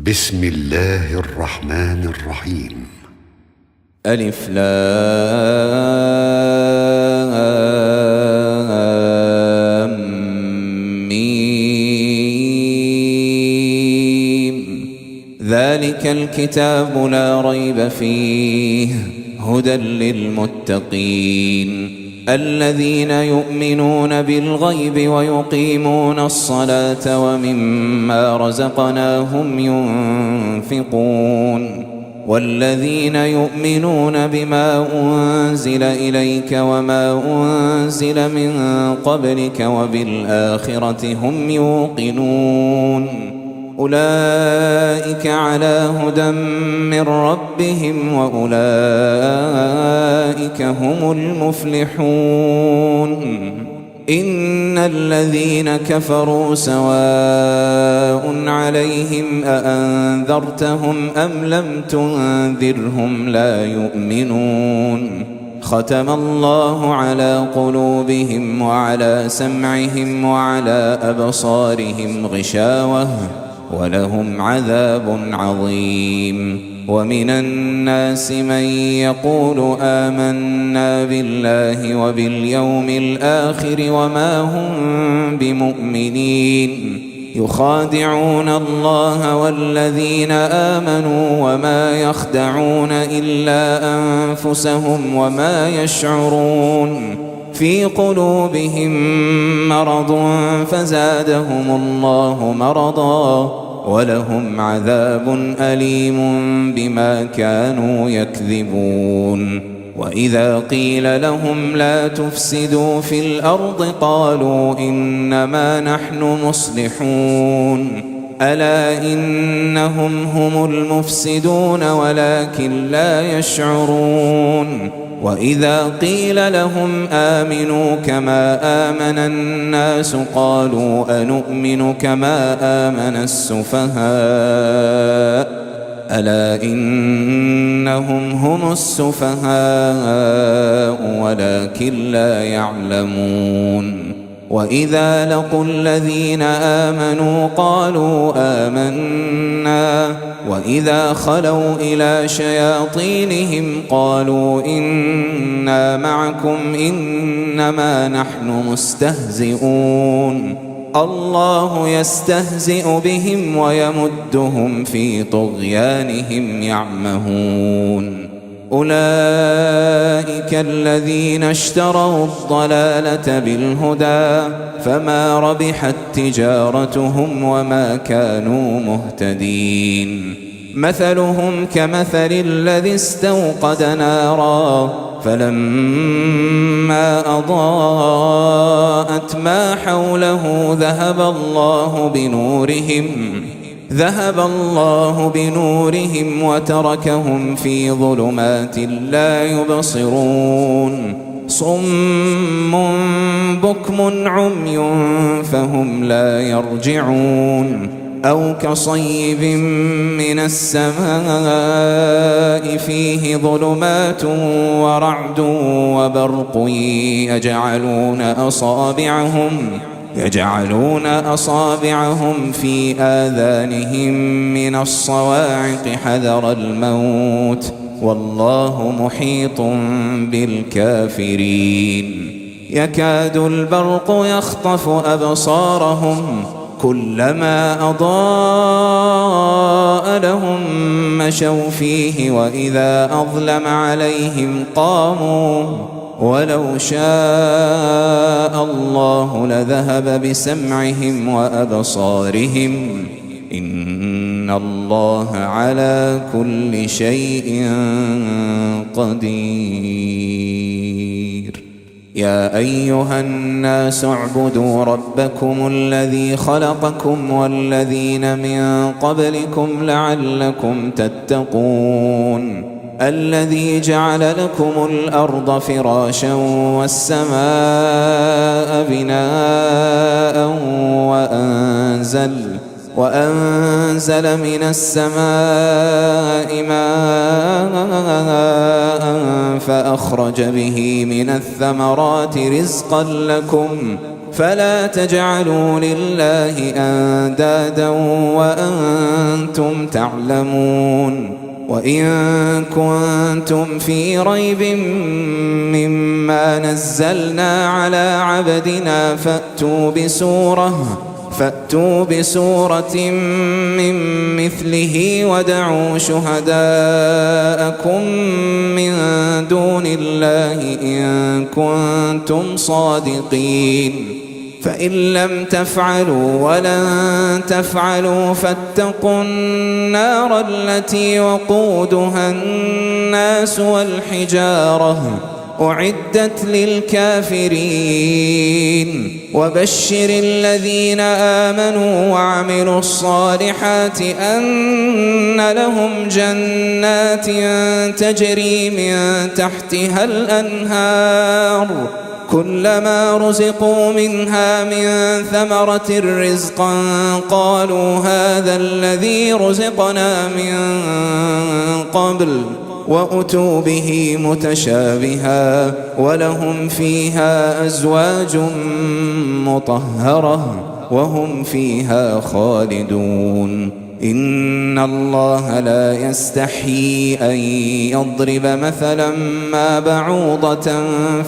بسم الله الرحمن الرحيم. ألف لام ميم. ذلك الكتاب لا ريب فيه هدى للمتقين الذين يؤمنون بالغيب ويقيمون الصلاة ومما رزقناهم ينفقون والذين يؤمنون بما أنزل إليك وما أنزل من قبلك وبالآخرة هم يوقنون أولئك على هدى من ربهم وأولئك هم المفلحون. إن الذين كفروا سواء عليهم أأنذرتهم أم لم تنذرهم لا يؤمنون. ختم الله على قلوبهم وعلى سمعهم وعلى أبصارهم غشاوة ولهم عذاب عظيم. ومن الناس من يقول آمنا بالله وباليوم الآخر وما هم بمؤمنين يخادعون الله والذين آمنوا وما يخدعون إلا أنفسهم وما يشعرون. في قلوبهم مرض فزادهم الله مرضا ولهم عذاب أليم بما كانوا يكذبون. وإذا قيل لهم لا تفسدوا في الأرض قالوا إنما نحن مصلحون ألا إنهم هم المفسدون ولكن لا يشعرون. وإذا قيل لهم آمنوا كما آمن الناس قالوا أنؤمن كما آمن السفهاء ألا إنهم هم السفهاء ولكن لا يعلمون. وإذا لقوا الذين آمنوا قالوا آمنا وإذا خلوا إلى شياطينهم قالوا إنا معكم إنما نحن مستهزئون. الله يستهزئ بهم ويمدهم في طغيانهم يعمهون. أولئك الذين اشتروا الضلالة بالهدى فما ربحت تجارتهم وما كانوا مهتدين. مثلهم كمثل الذي استوقد نارا فلما أضاءت ما حوله ذهب الله بنورهم وتركهم في ظلمات لا يبصرون. صم بكم عمي فهم لا يرجعون. أو كصيب من السماء فيه ظلمات ورعد وبرق يجعلون أصابعهم في آذانهم من الصواعق حذر الموت والله محيط بالكافرين. يكاد البرق يخطف أبصارهم كلما أضاء لهم مشوا فيه وإذا أظلم عليهم قاموا ولو شاء الله لذهب بسمعهم وأبصارهم إن الله على كل شيء قدير. يا أيها الناس اعبدوا ربكم الذي خلقكم والذين من قبلكم لعلكم تتقون. الذي جعل لكم الأرض فراشا والسماء بناء وأنزل من السماء ماء فأخرج به من الثمرات رزقا لكم فلا تجعلوا لله أندادا وأنتم تعلمون وإن كنتم في ريب مما نزلنا على عبدنا فأتوا بسورة من مثله ودعوا شهداءكم من دون الله إن كنتم صادقين فإن لم تفعلوا ولن تفعلوا فاتقوا النار التي وقودها الناس والحجارة أعدت للكافرين وبشر الذين آمنوا وعملوا الصالحات أن لهم جنات تجري من تحتها الأنهار كلما رزقوا منها من ثمرة رزقا قالوا هذا الذي رزقنا من قبل وأتوا به متشابها ولهم فيها أزواج مطهرة وهم فيها خالدون إن الله لا يستحيي أن يضرب مثلا ما بعوضة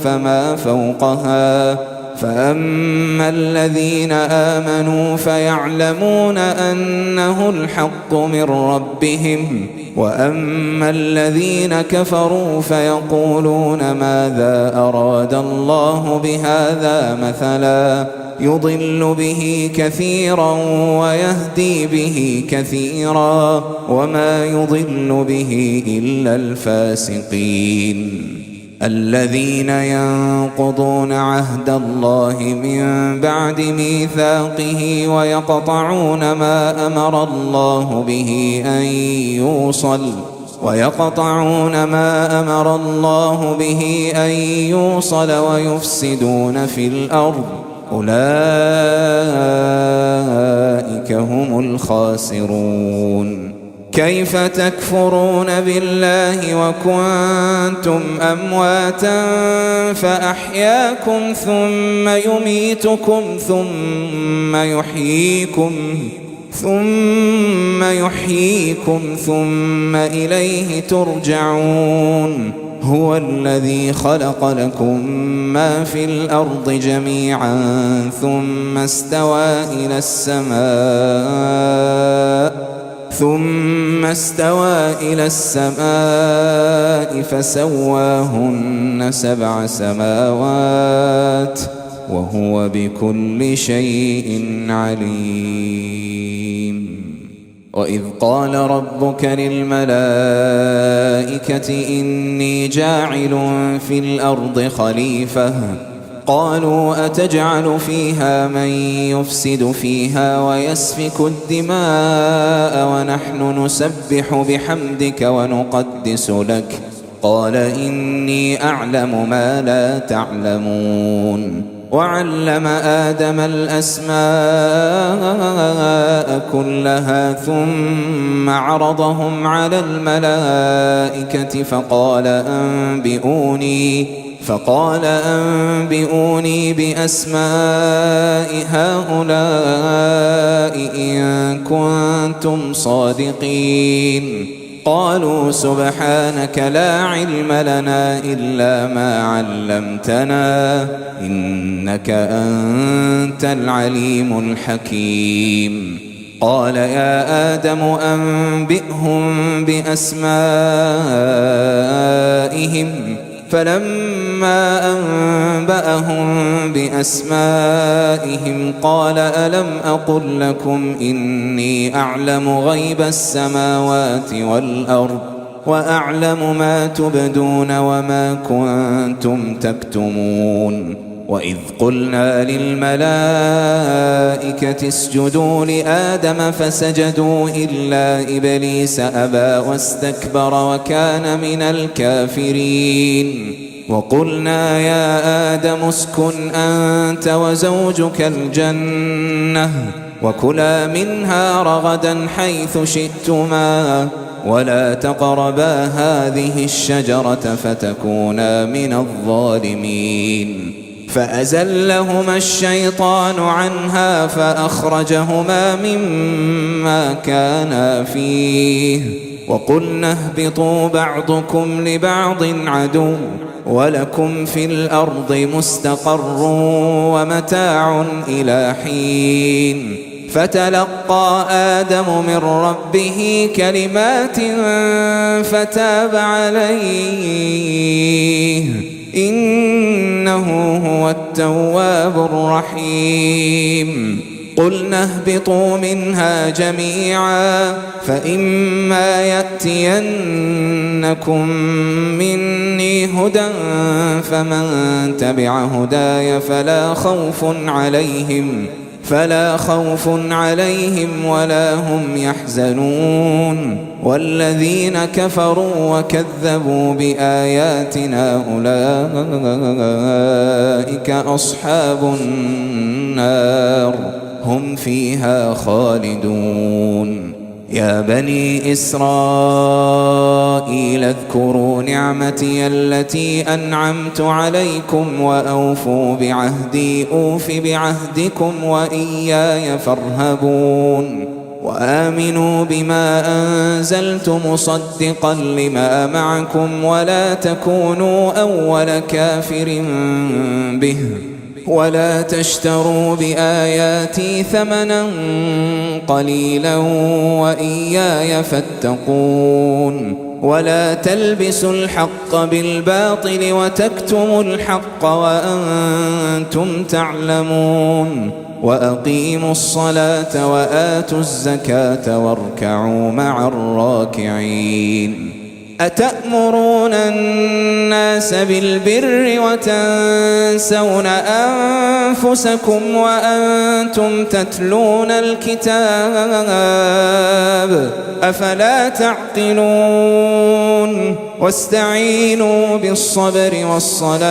فما فوقها فأما الذين آمنوا فيعلمون أنه الحق من ربهم وأما الذين كفروا فيقولون ماذا أراد الله بهذا مثلا يضل به كثيرا ويهدي به كثيرا وما يضل به إلا الفاسقين الذين ينقضون عهد الله من بعد ميثاقه ويقطعون ما أمر الله به أن يوصل ويفسدون في الأرض أولئك هم الخاسرون كيف تكفرون بالله وكنتم أمواتا فأحياكم ثم يميتكم ثم يحييكم ثم إليه ترجعون هو الذي خلق لكم ما في الأرض جميعا ثم استوى إلى السماء فسواهن 7 سماوات وهو بكل شيء عليم وإذ قال ربك للملائكة إني جاعل في الأرض خليفة قالوا أتجعل فيها من يفسد فيها ويسفك الدماء ونحن نسبح بحمدك ونقدس لك قال إني أعلم ما لا تعلمون وعلم آدم الأسماء كلها ثم عرضهم على الملائكة فقال أنبئوني بأسماء هؤلاء إن كنتم صادقين قالوا سبحانك لا علم لنا إلا ما علمتنا إنك أنت العليم الحكيم قال يا آدم أنبئهم بأسمائهم فلما أنبأهم بأسمائهم قال ألم أقل لكم إني أعلم غيب السماوات والأرض وأعلم ما تبدون وما كنتم تكتمون وإذ قلنا للملائكة اسجدوا لآدم فسجدوا إلا إبليس أبى واستكبر وكان من الكافرين وقلنا يا آدم اسكن أنت وزوجك الجنة وكلا منها رغدا حيث شئتما ولا تقربا هذه الشجرة فتكونا من الظالمين فأزلهما الشيطان عنها فأخرجهما مما كانا فيه وقلنا اهبطوا بعضكم لبعض عدو ولكم في الأرض مستقر ومتاع إلى حين فتلقى آدم من ربه كلمات فتاب عليه إنه هو التواب الرحيم قلنا اهبطوا منها جميعا فإما يأتينكم مني هدى فمن تبع هداي فلا خوف عليهم ولا هم يحزنون والذين كفروا وكذبوا بآياتنا أولئك أصحاب النار هم فيها خالدون يا بني إسرائيل اذكروا نعمتي التي أنعمت عليكم وأوفوا بعهدي أوف بعهدكم وإياي فارهبون وآمنوا بما أنزلت مصدقا لما معكم ولا تكونوا أول كافر به ولا تشتروا بآياتي ثمنا قليلا وإياي فاتقون ولا تلبسوا الحق بالباطل وتكتموا الحق وأنتم تعلمون وأقيموا الصلاة وآتوا الزكاة واركعوا مع الراكعين أتأمرون الناس بالبر وتنسون أنفسكم وأنتم تتلون الكتاب أفلا تعقلون واستعينوا بالصبر والصلاة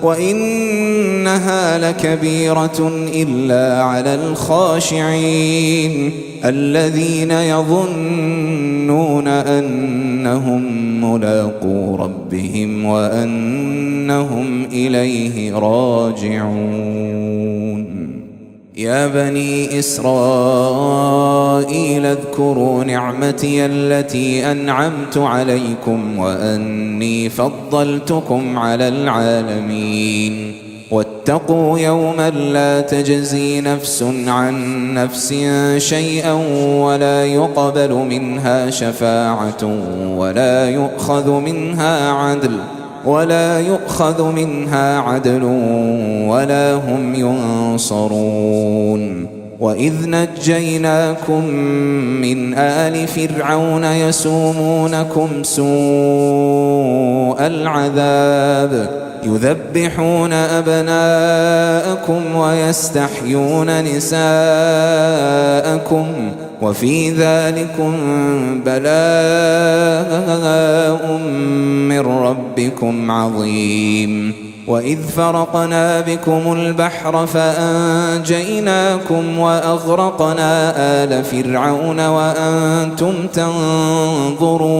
وإنها لكبيرة إلا على الخاشعين الذين يظنون أنهم ملاقو ربهم وأنهم إليه راجعون يا بني إسرائيل اذكروا نعمتي التي أنعمت عليكم وأني فضلتكم على العالمين واتقوا يوما لا تجزي نفس عن نفس شيئا ولا يقبل منها شفاعة ولا يؤخذ منها عدل ولا هم ينصرون وإذ نجيناكم من آل فرعون يسومونكم سوء العذاب يذبحون أبناءكم ويستحيون نساءكم وفي ذلكم بلاء من ربكم عظيم وإذ فرقنا بكم البحر فأنجيناكم وأغرقنا آل فرعون وأنتم تنظرون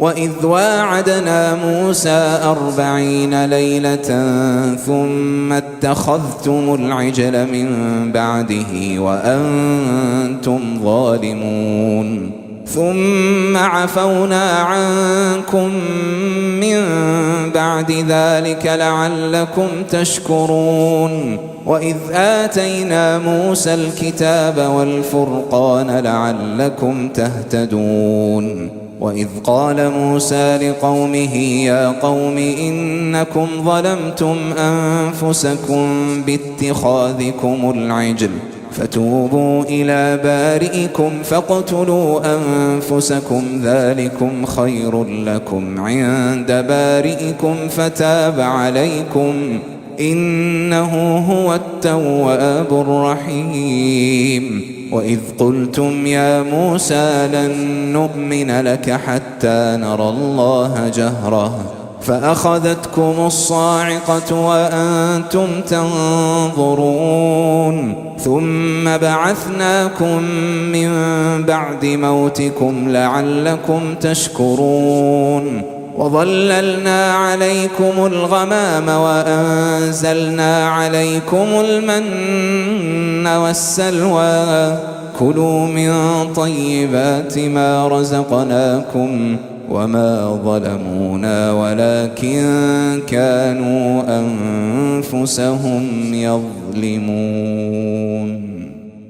وإذ واعدنا موسى 40 ليلة ثم اتخذتم العجل من بعده وأنتم ظالمون ثم عفونا عنكم من بعد ذلك لعلكم تشكرون وإذ آتينا موسى الكتاب والفرقان لعلكم تهتدون وإذ قال موسى لقومه يا قوم إنكم ظلمتم أنفسكم باتخاذكم العجل فتوبوا إلى بارئكم فاقتلوا أنفسكم ذلكم خير لكم عند بارئكم فتاب عليكم إنه هو التواب الرحيم وإذ قلتم يا موسى لن نؤمن لك حتى نرى الله جهرة فأخذتكم الصاعقة وأنتم تنظرون ثم بعثناكم من بعد موتكم لعلكم تشكرون وظللنا عليكم الغمام وأنزلنا عليكم المن والسلوى كلوا من طيبات ما رزقناكم وما ظلمونا ولكن كانوا أنفسهم يظلمون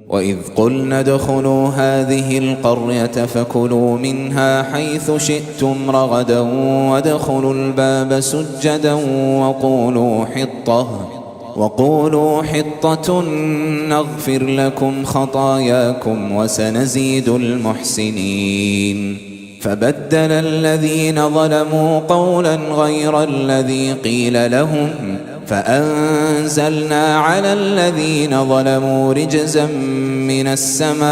وإذ قلنا ادخلوا هذه القرية فكلوا منها حيث شئتم رغدا وادخلوا الباب سجدا وقولوا حطة نغفر لكم خطاياكم وسنزيد المحسنين فبدل الذين ظلموا قولا غير الذي قيل لهم فأنزلنا على الذين ظلموا رجزا من السماء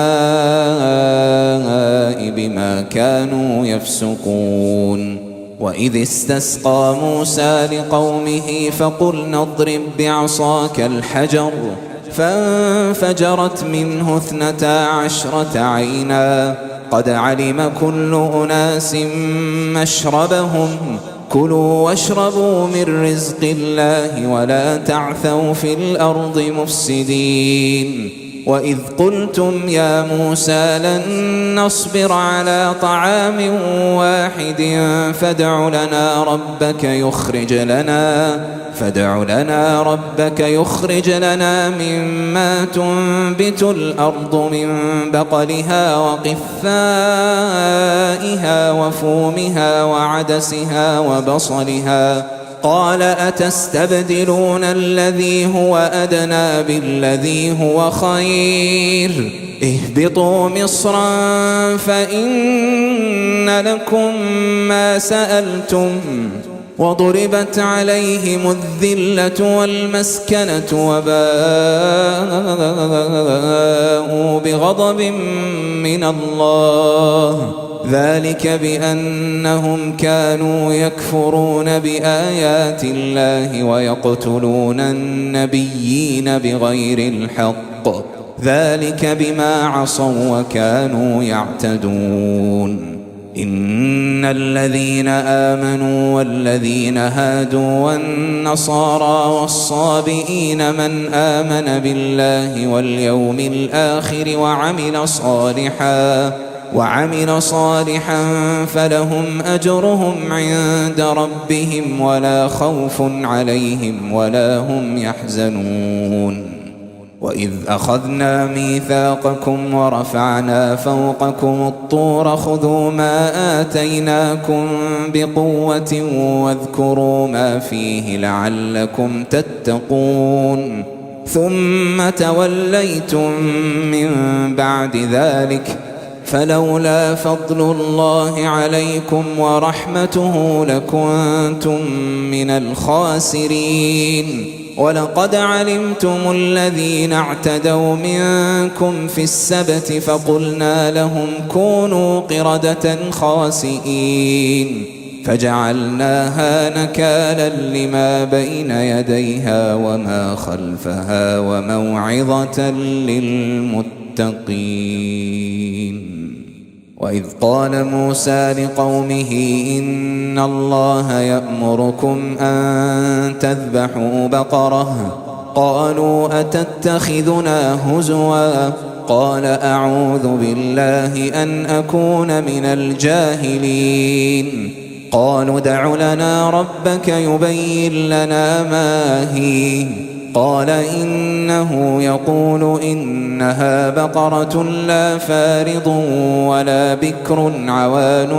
بما كانوا يفسقون وإذ استسقى موسى لقومه فقلنا اضرب بعصاك الحجر فانفجرت منه 12 عينا قد علم كل أناس مشربهم كلوا واشربوا من رزق الله ولا تعثوا في الأرض مفسدين وإذ قلتم يا موسى لن نصبر على طعام واحد فادع لنا ربك يخرج لنا مما تنبت الأرض من بقلها وقثائها وفومها وعدسها وبصلها قال أتستبدلون الذي هو أدنى بالذي هو خير اهبطوا مصرا فإن لكم ما سألتم وضربت عليهم الذلة والمسكنة وباءوا بغضب من الله ذلك بأنهم كانوا يكفرون بآيات الله ويقتلون النبيين بغير الحق ذلك بما عصوا وكانوا يعتدون إن الذين آمنوا والذين هادوا والنصارى والصابئين من آمن بالله واليوم الآخر وعمل صالحا فلهم أجرهم عند ربهم ولا خوف عليهم ولا هم يحزنون وإذ أخذنا ميثاقكم ورفعنا فوقكم الطور خذوا ما آتيناكم بقوة واذكروا ما فيه لعلكم تتقون ثم توليتم من بعد ذلك فلولا فضل الله عليكم ورحمته لكنتم من الخاسرين ولقد علمتم الذين اعتدوا منكم في السبت فقلنا لهم كونوا قردة خاسئين فجعلناها نكالا لما بين يديها وما خلفها وموعظة للمتقين وإذ قال موسى لقومه إن الله يأمركم أن تذبحوا بقرة قالوا أتتخذنا هزوا قال أعوذ بالله أن أكون من الجاهلين قالوا ادع لنا ربك يبين لنا ما هي قال إنه يقول إنها بقرة لا فارض ولا بكر عوان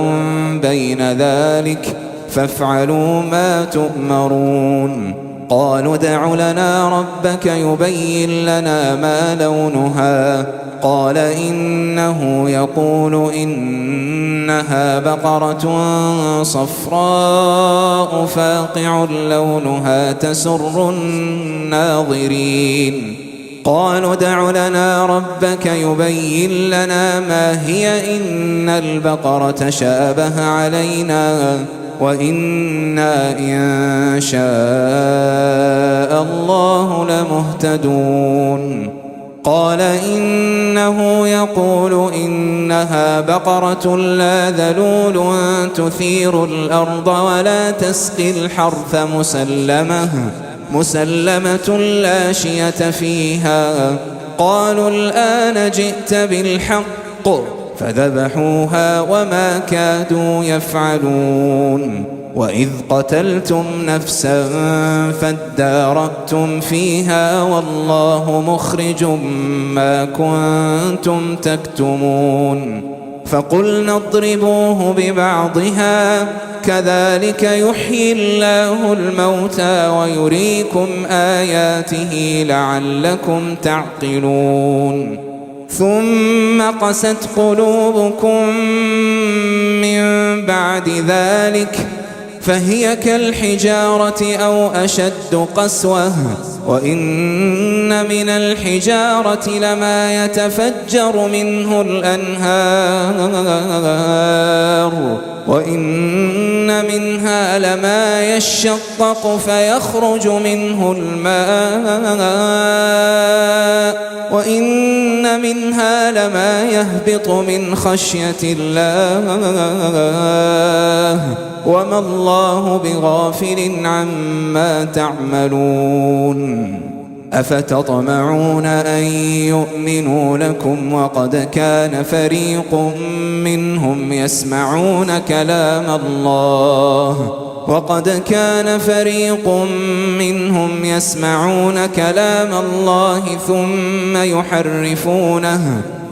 بين ذلك فافعلوا ما تؤمرون قالوا ادع لنا ربك يبين لنا ما لونها قال إنه يقول إنها بقرة صفراء فاقع لونها تسر الناظرين قالوا ادع لنا ربك يبين لنا ما هي إن البقرة شابه علينا وإنا إن شاء الله لمهتدون قال إنه يقول إنها بقرة لا ذلول تثير الأرض ولا تسقي الحرث مسلمة لا شية فيها. قالوا الآن جئت بالحق فذبحوها وما كادوا يفعلون. وإذ قتلتم نفسا فادارأتم فيها والله مخرج ما كنتم تكتمون. فقلنا اضربوه ببعضها كذلك يحيي الله الموتى ويريكم آياته لعلكم تعقلون. ثم قست قلوبكم من بعد ذلك فهي كالحجارة أو أشد قسوة وإن من الحجارة لما يتفجر منه الأنهار وإن منها لما يشقق فيخرج منه الماء وإن منها لما يهبط من خشية الله وما الله بغافل عما تعملون. أفتطمعون أن يؤمنوا لكم وقد كان فريق منهم يسمعون كلام الله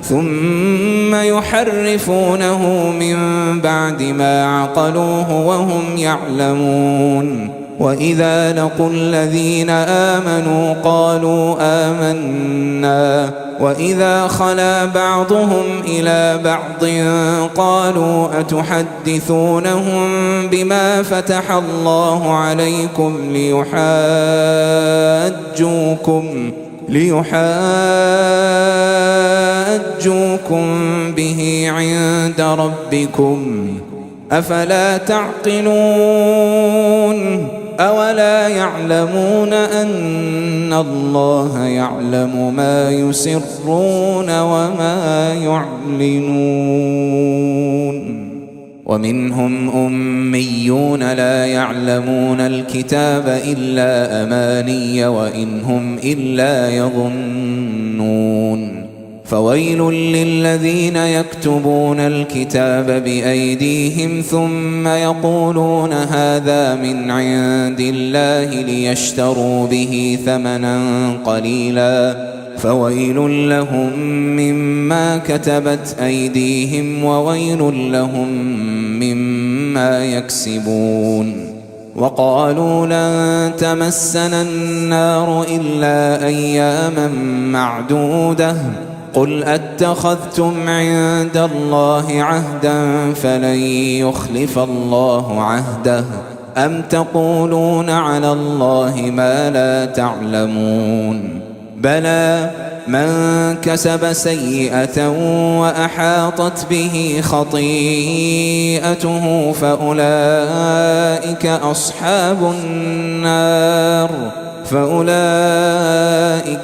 ثم يحرفونه من بعد ما عقلوه وهم يعلمون. وإذا لقوا الذين آمنوا قالوا آمنا وإذا خلا بعضهم إلى بعض قالوا أتحدثونهم بما فتح الله عليكم ليحاجوكم به عند ربكم أفلا تعقلون. أولا يعلمون أن الله يعلم ما يسرون وما يعلنون. ومنهم أميون لا يعلمون الكتاب إلا أماني وإن هم إلا يظنون. فويل للذين يكتبون الكتاب بأيديهم ثم يقولون هذا من عند الله ليشتروا به ثمنا قليلا فويل لهم مما كتبت أيديهم وويل لهم مما يكسبون. وقالوا لن تمسنا النار إلا أياما معدودة قل أتخذتم عند الله عهدا فلن يخلف الله عهده أم تقولون على الله ما لا تعلمون. بلى من كسب سيئة وأحاطت به خطيئته فأولئك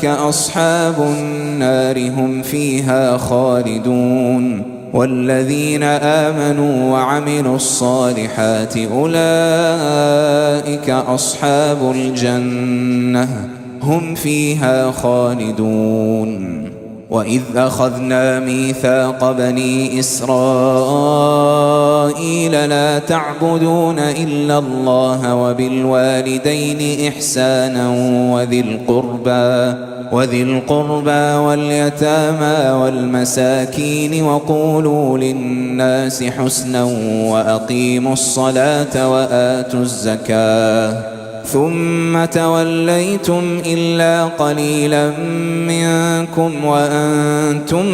أصحاب النار هم فيها خالدون. والذين آمنوا وعملوا الصالحات أولئك أصحاب الجنة هم فيها خالدون. وإذ أخذنا ميثاق بني إسرائيل لا تعبدون إلا الله وبالوالدين إحسانا وذي القربى واليتامى والمساكين وقولوا للناس حسنا وأقيموا الصلاة وآتوا الزكاة ثم توليتم إلا قليلا منكم وأنتم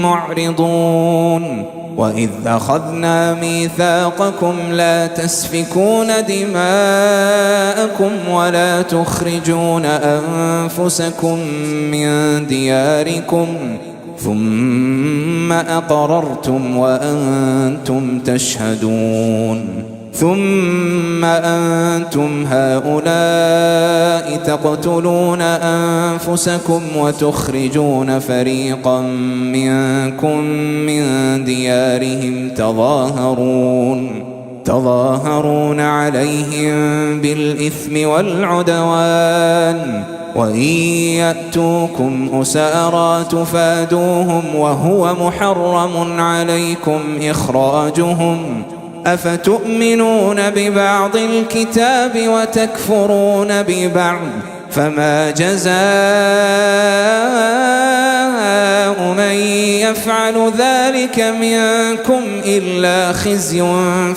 معرضون. وإذ أخذنا ميثاقكم لا تسفكون دماءكم ولا تخرجون أنفسكم من دياركم ثم أقررتم وأنتم تشهدون. ثم أنتم هؤلاء تقتلون أنفسكم وتخرجون فريقا منكم من ديارهم تظاهرون عليهم بالإثم والعدوان وإن يأتوكم أسارى تفادوهم وهو محرم عليكم إخراجهم أفتؤمنون ببعض الكتاب وتكفرون ببعض فما جزاء من يفعل ذلك منكم إلا خزي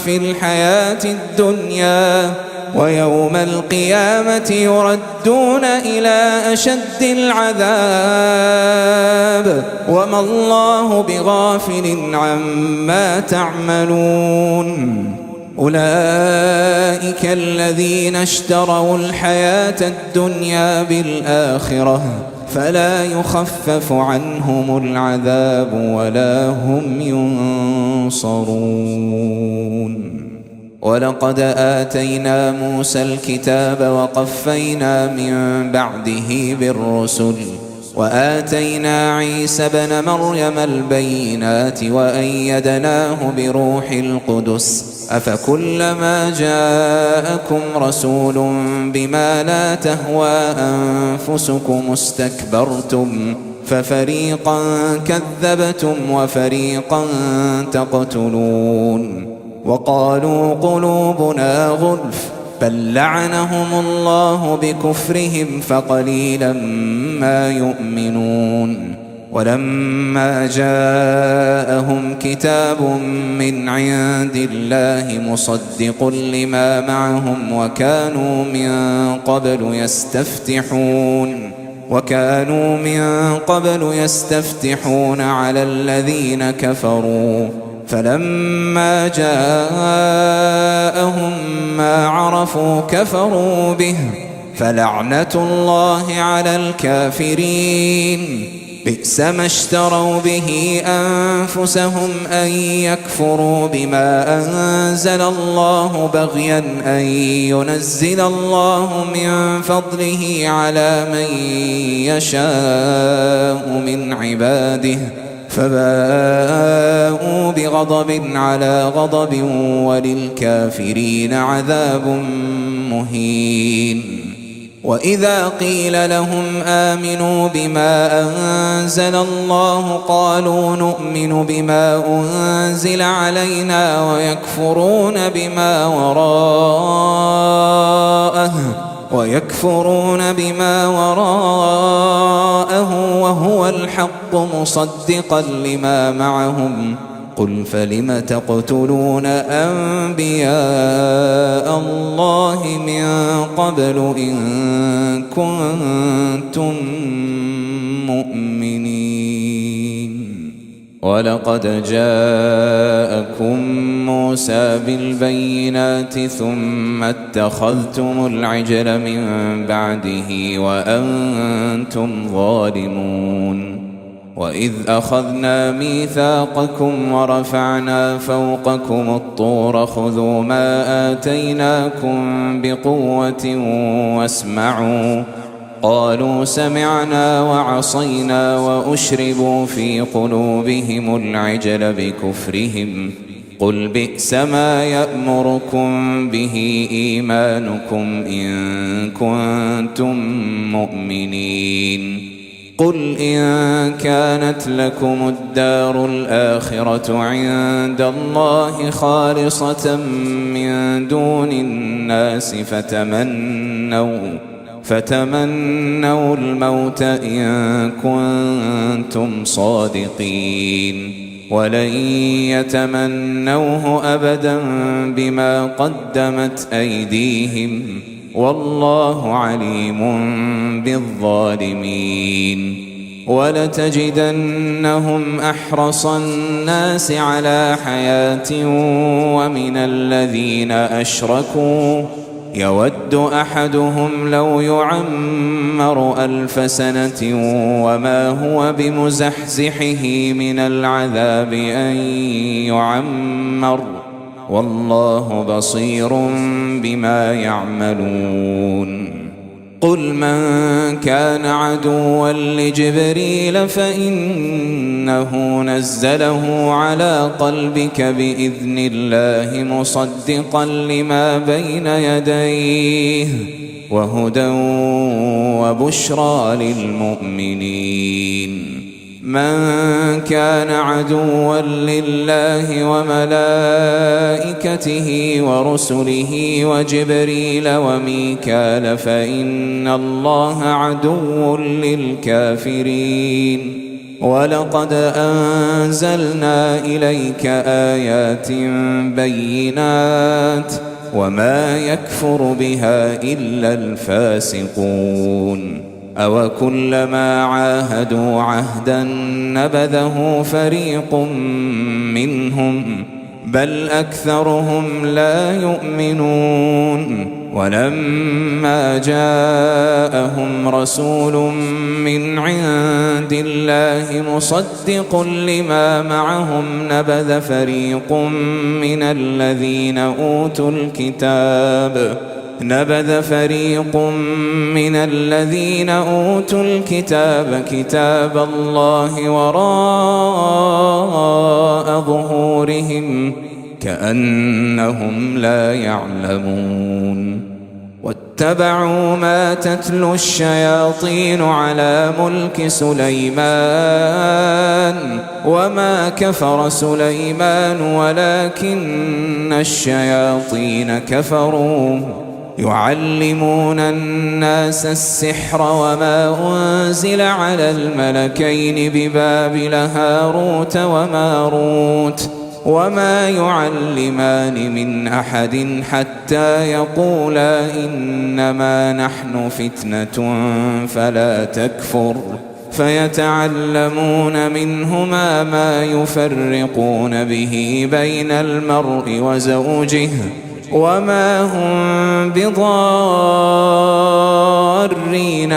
في الحياة الدنيا ويوم القيامة يردون إلى أشد العذاب وما الله بغافل عما تعملون أولئك الذين اشتروا الحياة الدنيا بالآخرة فلا يخفف عنهم العذاب ولا هم ينصرون ولقد آتينا موسى الكتاب وقفينا من بعده بالرسل وآتينا عيسى ابن مريم البينات وأيدناه بروح القدس أفكلما جاءكم رسول بما لا تهوى أنفسكم استكبرتم ففريقا كذبتم وفريقا تقتلون وقالوا قلوبنا غلف بل لعنهم الله بكفرهم فقليلا ما يؤمنون ولما جاءهم كتاب من عند الله مصدق لما معهم وكانوا من قبل يستفتحون على الذين كفروا فلما جاءهم ما عرفوا كفروا به فلعنة الله على الكافرين بئس ما اشتروا به أنفسهم أن يكفروا بما أنزل الله بغيا أن ينزل الله من فضله على من يشاء من عباده فباءوا بغضب على غضب وللكافرين عذاب مهين وإذا قيل لهم آمنوا بما أنزل الله قالوا نؤمن بما أنزل علينا ويكفرون بما وراءه وهو الحق مصدقا لما معهم قل فلم تقتلون أنبياء الله من قبل إن كنتم مؤمنين ولقد جاءكم موسى بالبينات ثم اتخذتم العجل من بعده وأنتم ظالمون وإذ أخذنا ميثاقكم ورفعنا فوقكم الطور خذوا ما آتيناكم بقوة واسمعوا قالوا سمعنا وعصينا وأشربوا في قلوبهم العجل بكفرهم قل بئس ما يأمركم به إيمانكم إن كنتم مؤمنين قل إن كانت لكم الدار الآخرة عند الله خالصة من دون الناس فتمنوا الموت إن كنتم صادقين ولن يتمنوه أبدا بما قدمت أيديهم والله عليم بالظالمين ولتجدنهم أحرص الناس على حياة ومن الذين أشركوا يود أحدهم لو يعمر 1000 سنة وما هو بمزحزحه من العذاب أن يعمر والله بصير بما يعملون. قل من كان عدوا لجبريل فإنه نزله على قلبك بإذن الله مصدقا لما بين يديه وهدى وبشرى للمؤمنين. من كان عدوا لله وملائكته ورسله وجبريل وميكال فإن الله عدو للكافرين. ولقد أنزلنا إليك آيات بينات وما يكفر بها إلا الفاسقون. أوكلما عاهدوا عهدا نبذه فريق منهم بل أكثرهم لا يؤمنون. ولما جاءهم رسول من عند الله مصدق لما معهم نبذ فريق من الذين أوتوا الكتاب كتاب الله وراء ظهورهم كأنهم لا يعلمون. واتبعوا ما تتلو الشياطين على ملك سليمان وما كفر سليمان ولكن الشياطين كفروا يعلمون الناس السحر وما أنزل على الملكين ببابل هاروت وماروت وما يعلمان من أحد حتى يقولا إنما نحن فتنة فلا تكفر فيتعلمون منهما ما يفرقون به بين المرء وزوجه وما هم بضارين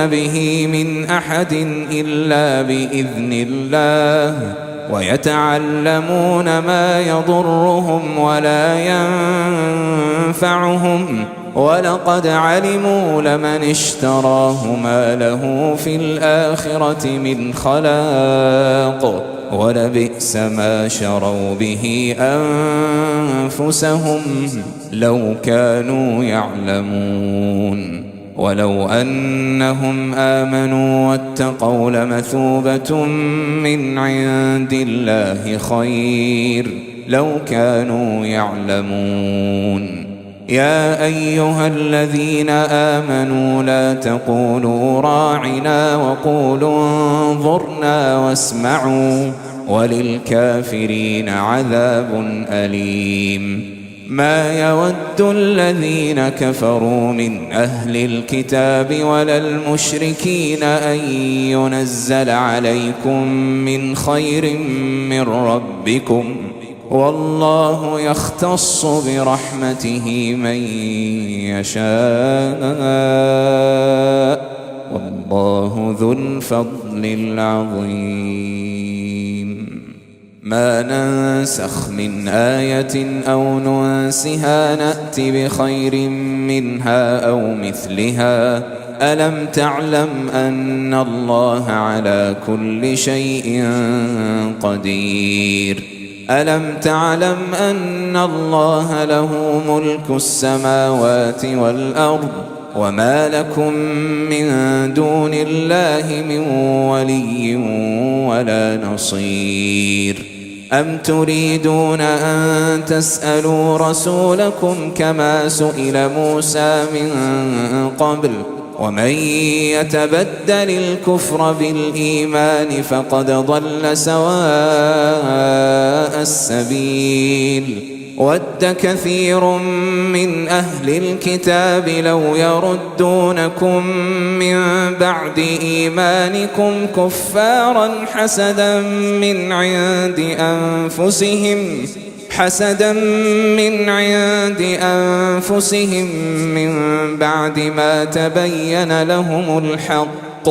به من أحد إلا بإذن الله ويتعلمون ما يضرهم ولا ينفعهم ولقد علموا لمن اشتراه ما له في الآخرة من خلاق ولبئس ما شروا به أنفسهم لو كانوا يعلمون. ولو أنهم آمنوا واتقوا لمثوبة من عند الله خير لو كانوا يعلمون. يا أيها الذين آمنوا لا تقولوا راعنا وقولوا انظرنا واسمعوا وللكافرين عذاب أليم. ما يود الذين كفروا من أهل الكتاب ولا المشركين أن ينزل عليكم من خير من ربكم والله يختص برحمته من يشاء والله ذو الفضل العظيم. ما ننسخ من آية أو ننسها نأت بخير منها أو مثلها ألم تعلم أن الله على كل شيء قدير. ألم تعلم أن الله له ملك السماوات والأرض وما لكم من دون الله من ولي ولا نصير. أم تريدون أن تسألوا رسولكم كما سئل موسى من قبل ومن يتبدل الكفر بالإيمان فقد ضل سواء السبيل. ود كثير من أهل الكتاب لو يردونكم من بعد إيمانكم كفارا حسدا من عند أنفسهم من بعد ما تبين لهم الحق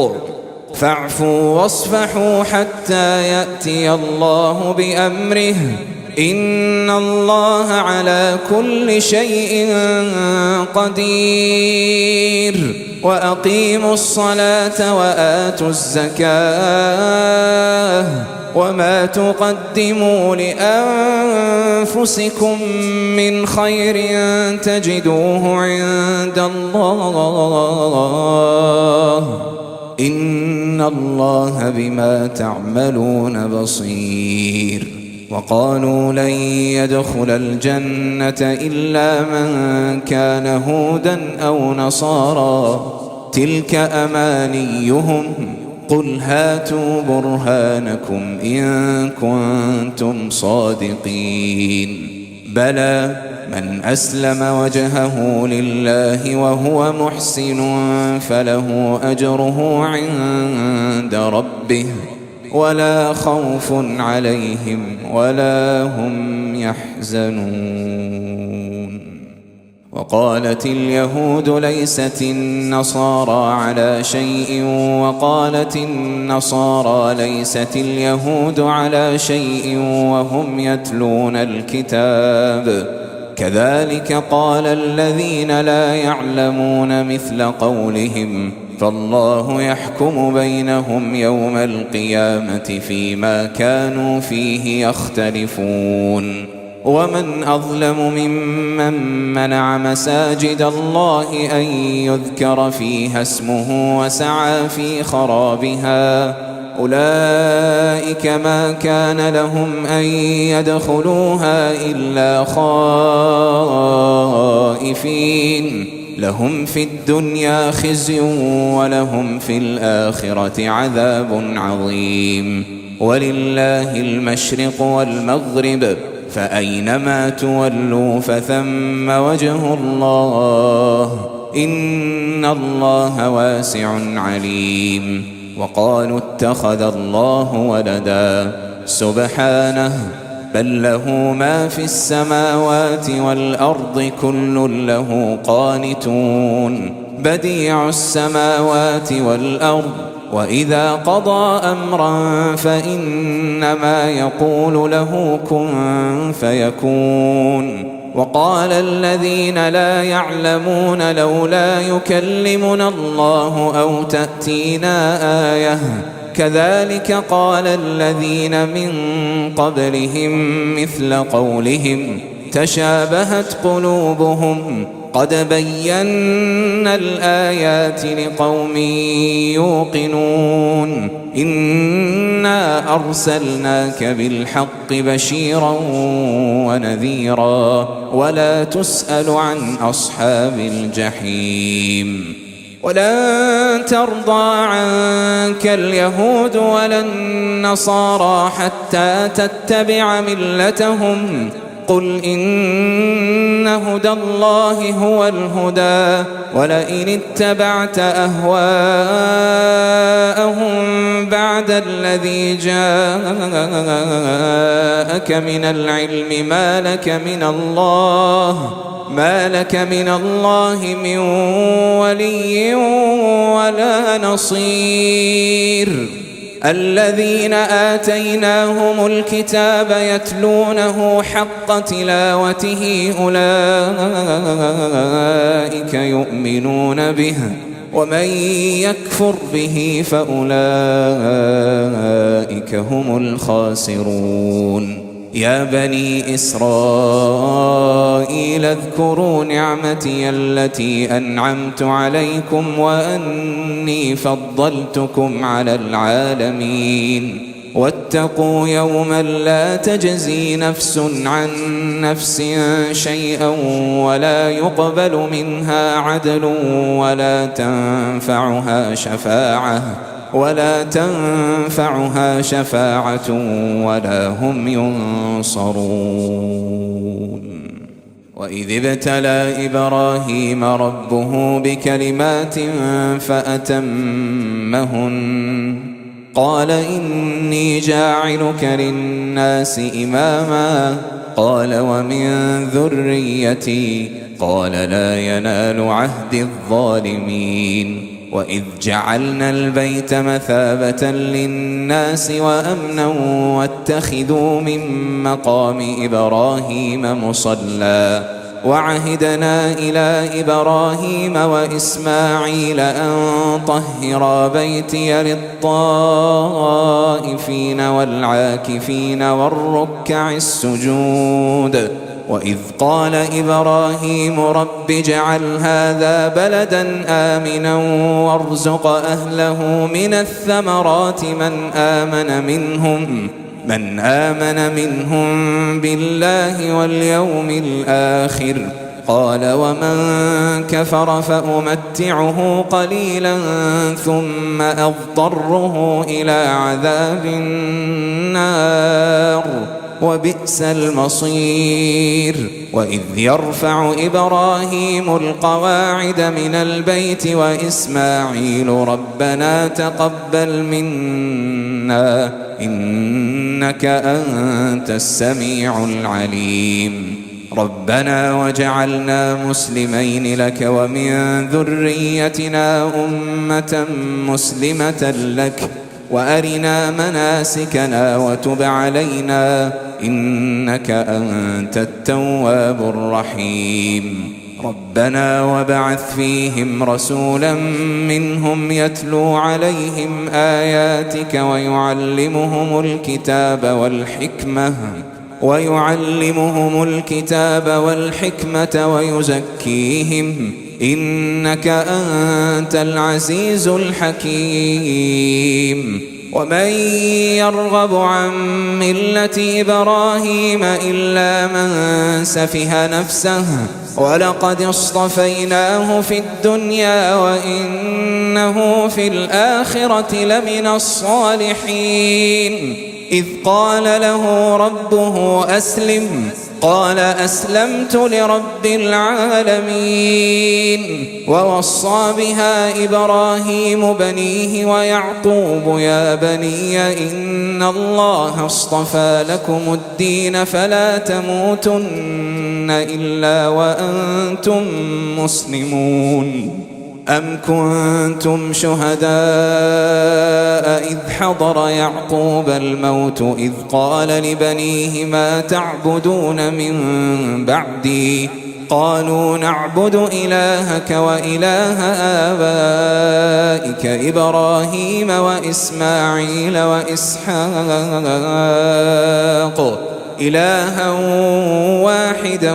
فاعفوا واصفحوا حتى يأتي الله بأمره إن الله على كل شيء قدير وأقيموا الصلاة وآتوا الزكاة وما تقدموا لأنفسكم من خير تجدوه عند الله إن الله بما تعملون بصير. وقالوا لن يدخل الجنة إلا من كان هودا أو نصارى تلك أمانيهم قل هاتوا برهانكم إن كنتم صادقين بلى من أسلم وجهه لله وهو محسن فله أجره عند ربه ولا خوف عليهم ولا هم يحزنون. وقالت اليهود ليست النصارى على شيء وقالت النصارى ليست اليهود على شيء وهم يتلون الكتاب كذلك قال الذين لا يعلمون مثل قولهم فالله يحكم بينهم يوم القيامة فيما كانوا فيه يختلفون. ومن أظلم ممن منع مساجد الله أن يذكر فيها اسمه وسعى في خرابها أولئك ما كان لهم أن يدخلوها إلا خائفين لهم في الدنيا خزي ولهم في الآخرة عذاب عظيم. ولله المشرق والمغرب فأينما تولوا فثم وجه الله إن الله واسع عليم. وقالوا اتخذ الله ولدا سبحانه بل له ما في السماوات والأرض كل له قانتون بديع السماوات والأرض وإذا قضى أمرا فإنما يقول له كن فيكون. وقال الذين لا يعلمون لولا يكلمنا الله أو تأتينا آية كذلك قال الذين من قبلهم مثل قولهم تشابهت قلوبهم قد بينا الآيات لقوم يوقنون إنا أرسلناك بالحق بشيرا ونذيرا ولا تسأل عن أصحاب الجحيم. ولن ترضى عنك اليهود ولا النصارى حتى تتبع ملتهم قل إن هدى الله هو الهدى ولئن اتبعت أهواءهم بعد الذي جاءك من العلم ما لك من الله من ولي ولا نصير. الذين آتيناهم الكتاب يتلونه حق تلاوته أولئك يؤمنون به ومن يكفر به فأولئك هم الخاسرون. يا بني إسرائيل اذكروا نعمتي التي أنعمت عليكم وأني فضلتكم على العالمين واتقوا يوما لا تجزي نفس عن نفس شيئا ولا يقبل منها عدل ولا تنفعها شفاعة ولا هم ينصرون. وإذ ابتلى إبراهيم ربه بكلمات فأتمهن قال إني جاعلك للناس إماما قال ومن ذريتي قال لا ينال عهد الظالمين. وإذ جعلنا البيت مثابة للناس وأمنا واتخذوا من مقام إبراهيم مصلى وعهدنا إلى إبراهيم وإسماعيل أن طهرا بيتي للطائفين والعاكفين والركع السجود وإذ قال إبراهيم رب اجعل هذا بلدا آمنا وارزق أهله من الثمرات من آمن منهم بالله واليوم الآخر قال ومن كفر فأمتعه قليلا ثم أضطره إلى عذاب النار وبئس المصير وإذ يرفع إبراهيم القواعد من البيت وإسماعيل ربنا تقبل منا إنك أنت السميع العليم ربنا وجعلنا مسلمين لك ومن ذريتنا أمة مسلمة لك وأرنا مناسكنا وتب علينا إنك أنت التواب الرحيم ربنا وبعث فيهم رسولا منهم يتلو عليهم آياتك ويعلمهم الكتاب والحكمة ويزكيهم إنك أنت العزيز الحكيم ومن يرغب عن ملة إبراهيم إلا من سفه نفسه ولقد اصطفيناه في الدنيا وإنه في الآخرة لمن الصالحين إذ قال له ربه أسلم قال أسلمت لرب العالمين ووصى بها إبراهيم بنيه ويعقوب يا بني إن الله اصطفى لكم الدين فلا تموتن إلا وأنتم مسلمون أم كنتم شهداء إذ حضر يعقوب الموت إذ قال لبنيه ما تعبدون من بعدي قالوا نعبد إلهك وإله آبائك إبراهيم وإسماعيل وإسحاق إلها واحدا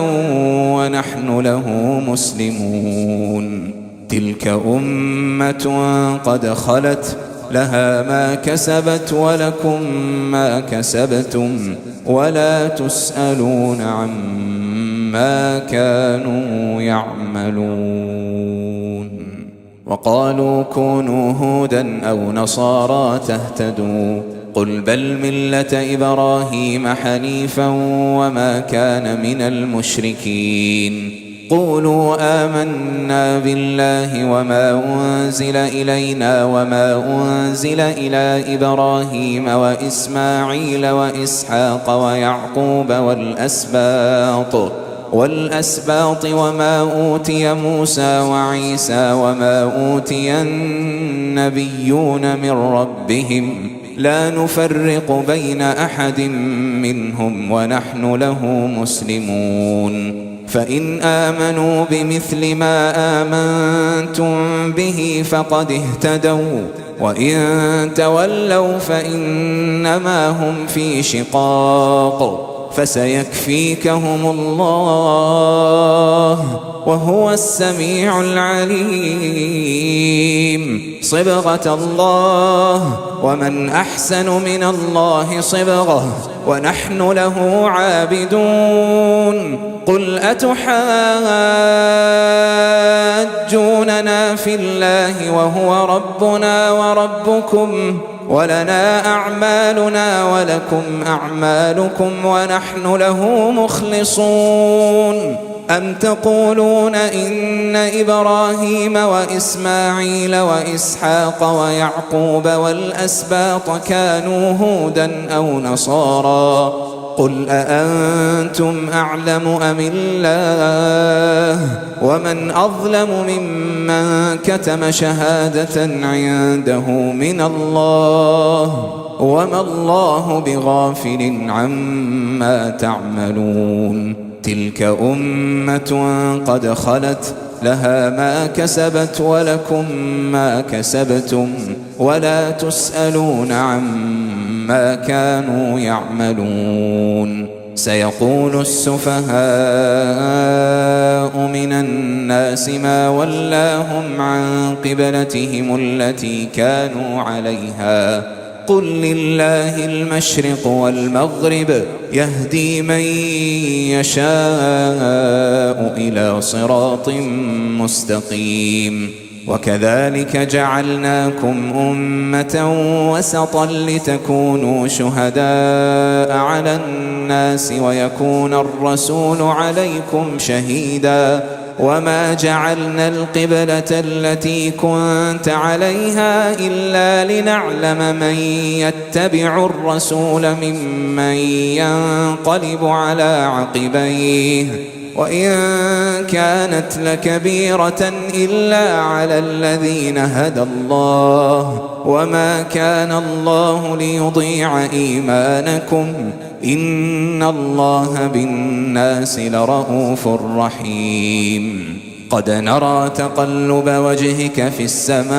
ونحن له مسلمون تلك أمة قد خلت لها ما كسبت ولكم ما كسبتم ولا تسألون عما كانوا يعملون وقالوا كونوا هودا أو نصارى تهتدوا قل بل ملة إبراهيم حنيفا وما كان من المشركين قولوا آمنا بالله وما أنزل إلينا وما أنزل إلى إبراهيم وإسماعيل وإسحاق ويعقوب والأسباط وما أوتي موسى وعيسى وما أوتي النبيون من ربهم لا نفرق بين أحد منهم ونحن له مسلمون فإن آمنوا بمثل ما آمنتم به فقد اهتدوا وإن تولوا فإنما هم في شقاق فسيكفيكهم الله وهو السميع العليم صبغة الله ومن أحسن من الله صبغة ونحن له عابدون قل أتحاجوننا في الله وهو ربنا وربكم ولنا أعمالنا ولكم أعمالكم ونحن له مخلصون أم تقولون إن إبراهيم وإسماعيل وإسحاق ويعقوب والأسباط كانوا هودا أو نصارى قل أأنتم أعلم أم الله ومن أظلم ممن كتم شهادة عنده من الله وما الله بغافل عما تعملون تلك أمة قد خلت لها ما كسبت ولكم ما كسبتم ولا تسألون عما كانوا يعملون سيقول السفهاء من الناس ما ولاهم عن قبلتهم التي كانوا عليها قل لله المشرق والمغرب يهدي من يشاء إلى صراط مستقيم وكذلك جعلناكم أمة وسطا لتكونوا شهداء على الناس ويكون الرسول عليكم شهيدا وما جعلنا القبلة التي كنت عليها إلا لنعلم من يتبع الرسول ممن ينقلب على عقبيه وإن كانت لكبيرة إلا على الذين هدى الله وما كان الله ليضيع إيمانكم إن الله بالناس لرءوف رحيم قد نرى تقلب وجهك في السماء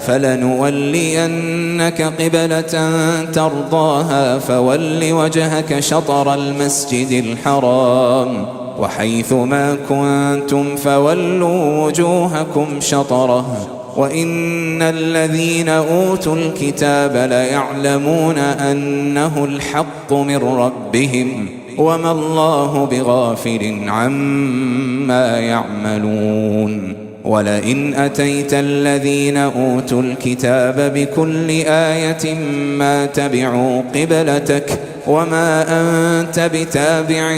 فلنولينك قبلة ترضاها فول وجهك شطر المسجد الحرام وحيث ما كنتم فولوا وجوهكم شطره وإن الذين أوتوا الكتاب ليعلمون أنه الحق من ربهم وما الله بغافل عما يعملون ولئن أتيت الذين أوتوا الكتاب بكل آية ما تبعوا قبلتك وما أنت بتابع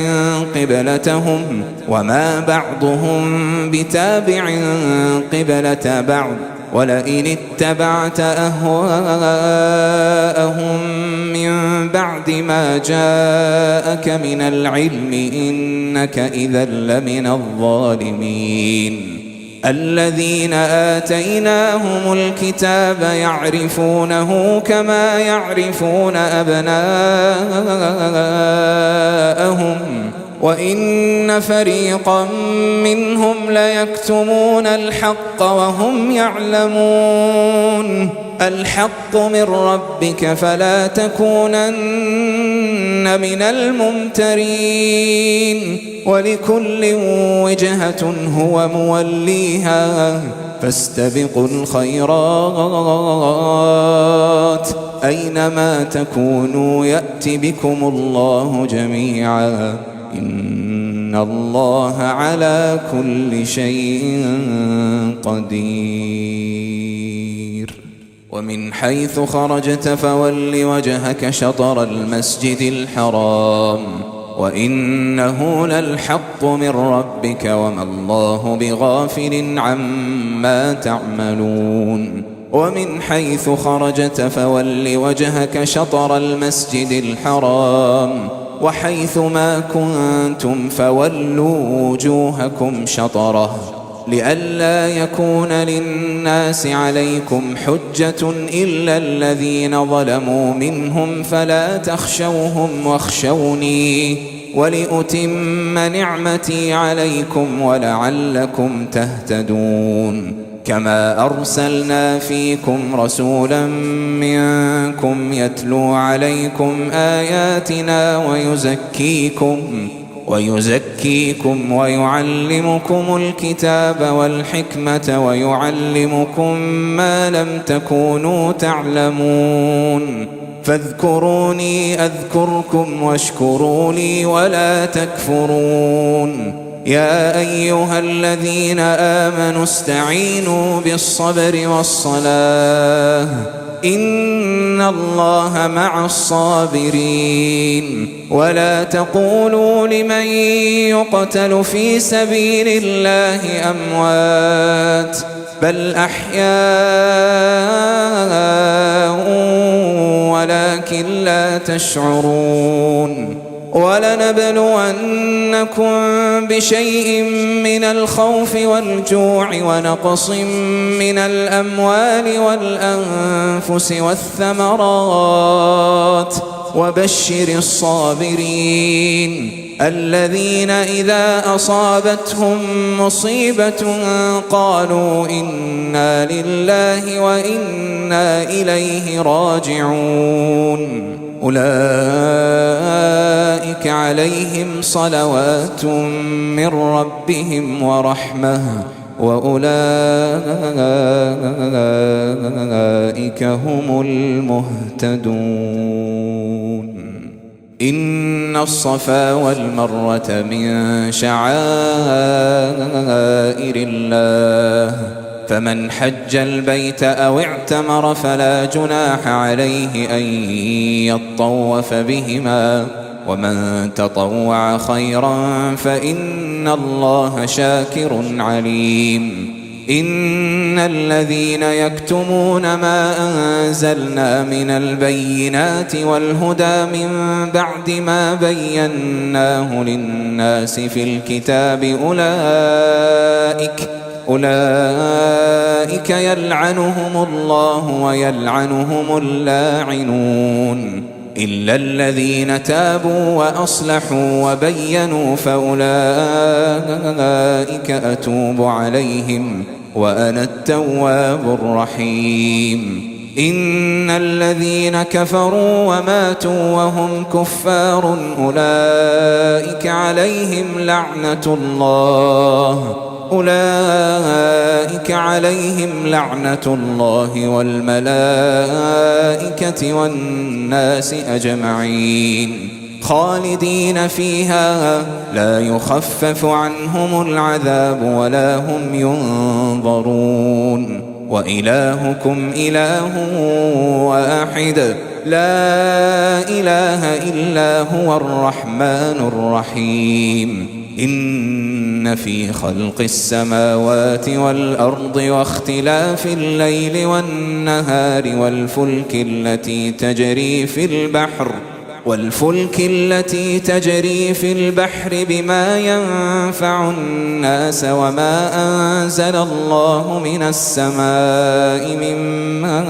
قبلتهم وما بعضهم بتابع قبلة بعض ولئن اتبعت أهواءهم من بعد ما جاءك من العلم إنك إذا لمن الظالمين الذين آتيناهم الكتاب يعرفونه كما يعرفون أبناءهم وإن فريقا منهم ليكتمون الحق وهم يعلمون الحق من ربك فلا تكونن من الممترين ولكل وجهة هو موليها فاستبقوا الخيرات أينما تكونوا يأت بكم الله جميعا إن الله على كل شيء قدير ومن حيث خرجت فول وجهك شطر المسجد الحرام وإنه للحق من ربك وما الله بغافل عما تعملون ومن حيث خرجت فول وجهك شطر المسجد الحرام وحيث ما كنتم فولوا وجوهكم شطره لئلا يكون للناس عليكم حجة إلا الذين ظلموا منهم فلا تخشوهم واخشوني ولأتم نعمتي عليكم ولعلكم تهتدون كما أرسلنا فيكم رسولا منكم يتلو عليكم آياتنا ويزكيكم ويعلمكم الكتاب والحكمة ويعلمكم ما لم تكونوا تعلمون فاذكروني أذكركم واشكروا لي ولا تكفرون يا أيها الذين آمنوا استعينوا بالصبر والصلاة إن الله مع الصابرين ولا تقولوا لمن يقتل في سبيل الله أموات بل أحياء ولكن لا تشعرون ولنبلونكم بشيء من الخوف والجوع ونقص من الأموال والأنفس والثمرات وبشر الصابرين الذين إذا أصابتهم مصيبة قالوا إنا لله وإنا إليه راجعون أولئك عليهم صلوات من ربهم ورحمة وأولئك هم المهتدون إن الصفا والمروة من شعائر الله فمن حج البيت أو اعتمر فلا جناح عليه أن يطوف بهما ومن تطوع خيرا فإن الله شاكر عليم إن الذين يكتمون ما أنزلنا من البينات والهدى من بعد ما بيناه للناس في الكتاب أولئك يلعنهم الله ويلعنهم اللاعنون إلا الذين تابوا وأصلحوا وبينوا فأولئك أتوب عليهم وأنا التواب الرحيم إن الذين كفروا وماتوا وهم كفار أولئك عليهم لعنة الله والملائكة والناس أجمعين خالدين فيها لا يخفف عنهم العذاب ولا هم ينظرون وإلهكم إله واحد لا إله إلا هو الرحمن الرحيم إن في خلق السماوات والأرض واختلاف الليل والنهار والفلك التي تجري في البحر بما ينفع الناس وما أنزل الله من السماء من ماء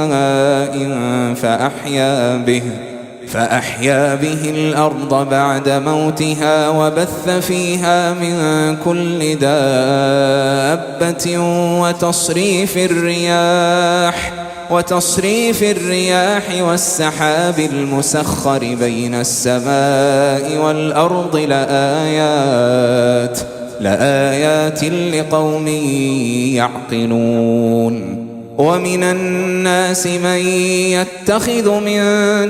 فأحيا به الأرض بعد موتها وبث فيها من كل دابة وتصريف الرياح والسحاب المسخر بين السماء والأرض لآيات لقوم يعقلون ومن الناس من يتخذ من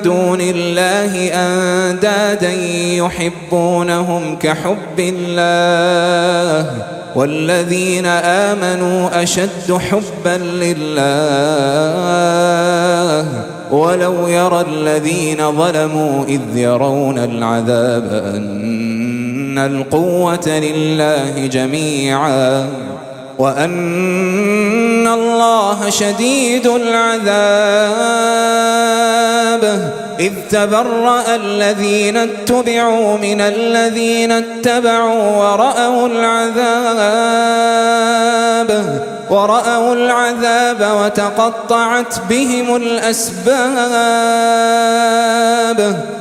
دون الله أندادا يحبونهم كحب الله والذين آمنوا أشد حبا لله ولو يرى الذين ظلموا إذ يرون العذاب أن القوة لله جميعا وأن الله شديد العذاب إذ تبرأ الذين اتبعوا من الذين اتبعوا ورأوا العذاب وتقطعت بهم الأسباب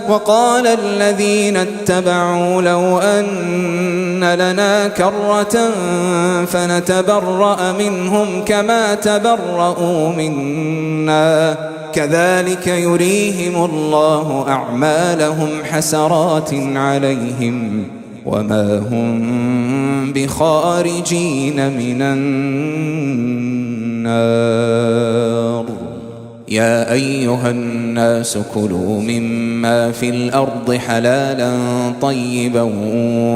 وقال الذين اتبعوا لو أن لنا كرة فنتبرأ منهم كما تبرأوا منا كذلك يريهم الله أعمالهم حسرات عليهم وما هم بخارجين من النار يا أيها الناس كلوا مما في الأرض حلالا طيبا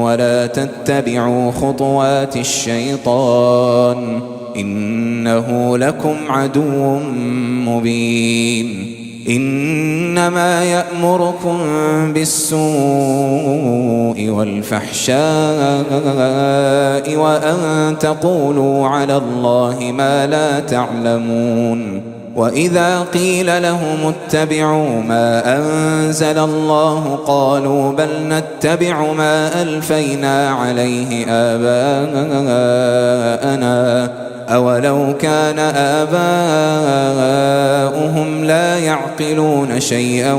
ولا تتبعوا خطوات الشيطان إنه لكم عدو مبين إنما يأمركم بالسوء والفحشاء وأن تقولوا على الله ما لا تعلمون وإذا قيل لهم اتبعوا ما أنزل الله قالوا بل نتبع ما ألفينا عليه آباءنا أولو كان آباؤهم لا يعقلون شيئا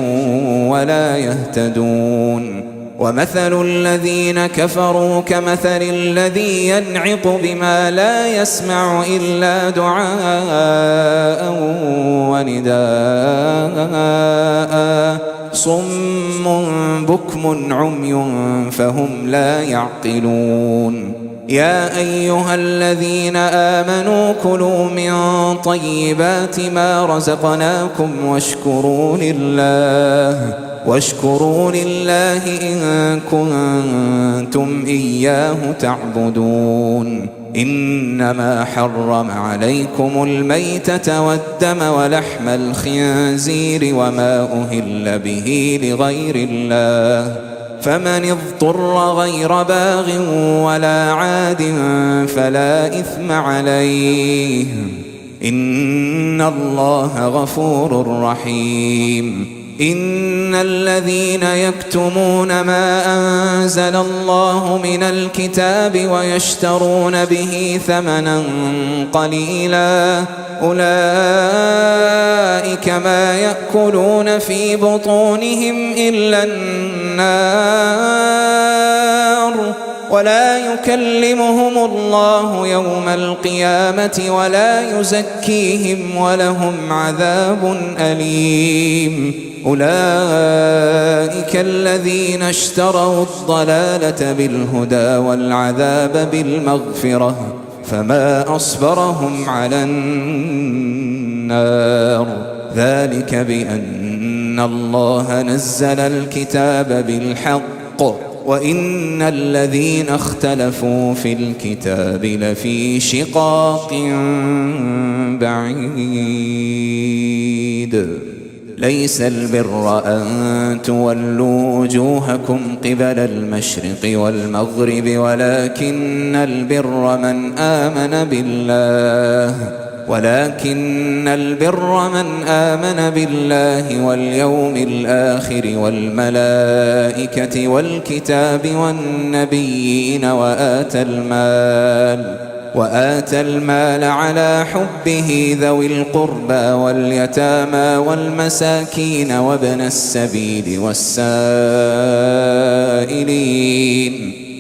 ولا يهتدون ومثل الذين كفروا كمثل الذي ينعق بما لا يسمع إلا دعاء ونداء صم بكم عمي فهم لا يعقلون يا أيها الذين آمنوا كلوا من طيبات ما رزقناكم واشكروا لله إن كنتم إياه تعبدون إنما حرم عليكم الميتة والدم ولحم الخنزير وما أهل به لغير الله فمن اضطر غير باغ ولا عاد فلا إثم عليه إن الله غفور رحيم إن الذين يكتمون ما أنزل الله من الكتاب ويشترون به ثمنا قليلا أولئك ما يأكلون في بطونهم إلا النار ولا يكلمهم الله يوم القيامة ولا يزكيهم ولهم عذاب أليم أولئك الذين اشتروا الضلالة بالهدى والعذاب بالمغفرة فما أصبرهم على النار ذلك بأن الله نزل الكتاب بالحق وإن الذين اختلفوا في الكتاب لفي شقاق بعيد ليس البر أن تولوا وجوهكم قبل المشرق والمغرب ولكن البر من آمن بالله واليوم الآخر والملائكة والكتاب والنبيين وآتى المال على حبه ذوي القربى واليتامى والمساكين وابن السبيل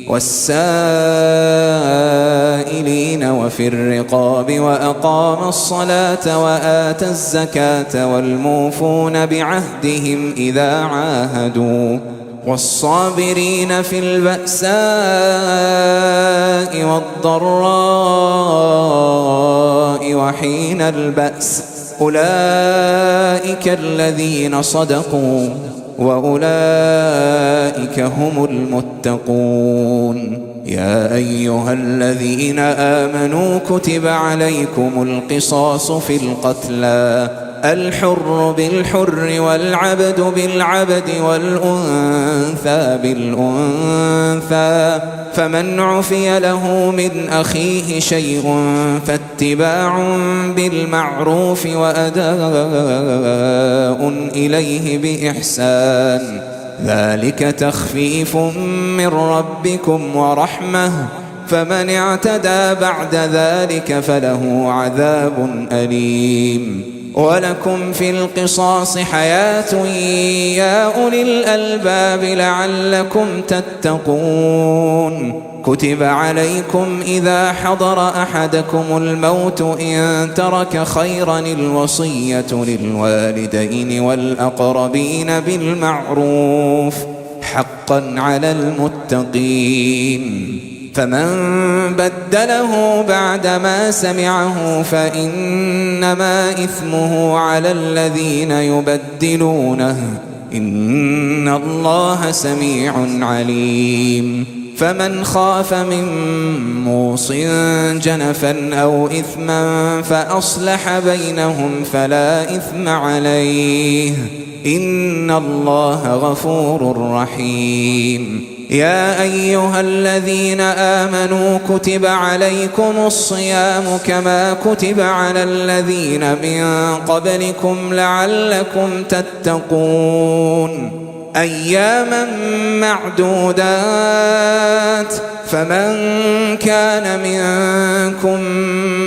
والسائلين وفي الرقاب وأقام الصلاة وآتى الزكاة والموفون بعهدهم إذا عاهدوا والصابرين في البأساء والضراء وحين البأس أولئك الذين صدقوا وأولئك هم المتقون يا أيها الذين آمنوا كتب عليكم القصاص في القتلى الحر بالحر والعبد بالعبد والأنثى بالأنثى فمن عفي له من أخيه شيء فاتباع بالمعروف وأداء إليه بإحسان ذلك تخفيف من ربكم ورحمة فمن اعتدى بعد ذلك فله عذاب أليم ولكم في القصاص حياة يا أولي الألباب لعلكم تتقون كتب عليكم إذا حضر أحدكم الموت إن ترك خيرا الوصية للوالدين والأقربين بالمعروف حقا على المتقين فمن بدله بعدما سمعه فإنما إثمه على الذين يبدلونه إن الله سميع عليم فمن خاف من موص جنفا أو إثما فأصلح بينهم فلا إثم عليه إن الله غفور رحيم. يا أيها الذين آمنوا كتب عليكم الصيام كما كتب على الذين من قبلكم لعلكم تتقون أياما معدودات فمن كان منكم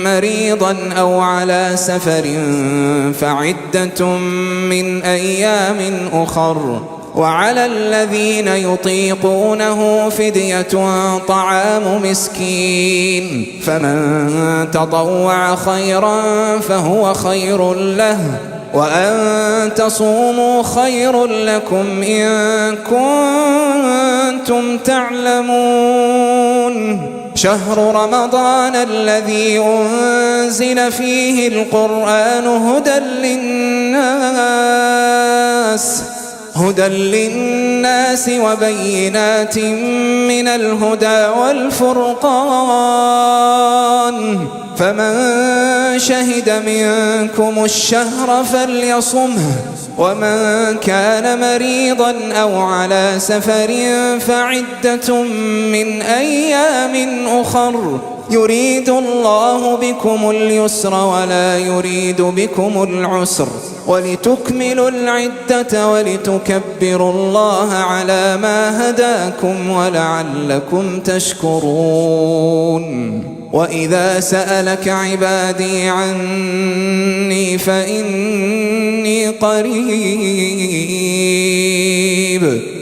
مريضا أو على سفر فعدة من أيام أخر وعلى الذين يطيقونه فدية طعام مسكين فمن تطوع خيرا فهو خير له وأن تصوموا خير لكم إن كنتم تعلمون. شهر رمضان الذي أنزل فيه القرآن هدى للناس وبينات من الهدى والفرقان فمن شهد منكم الشهر فليصمه ومن كان مريضا أو على سفر فعدة من أيام أخر يريد الله بكم اليسر ولا يريد بكم العسر ولتكملوا العدة ولتكبروا الله على ما هداكم ولعلكم تشكرون. وإذا سألك عبادي عني فإني قريب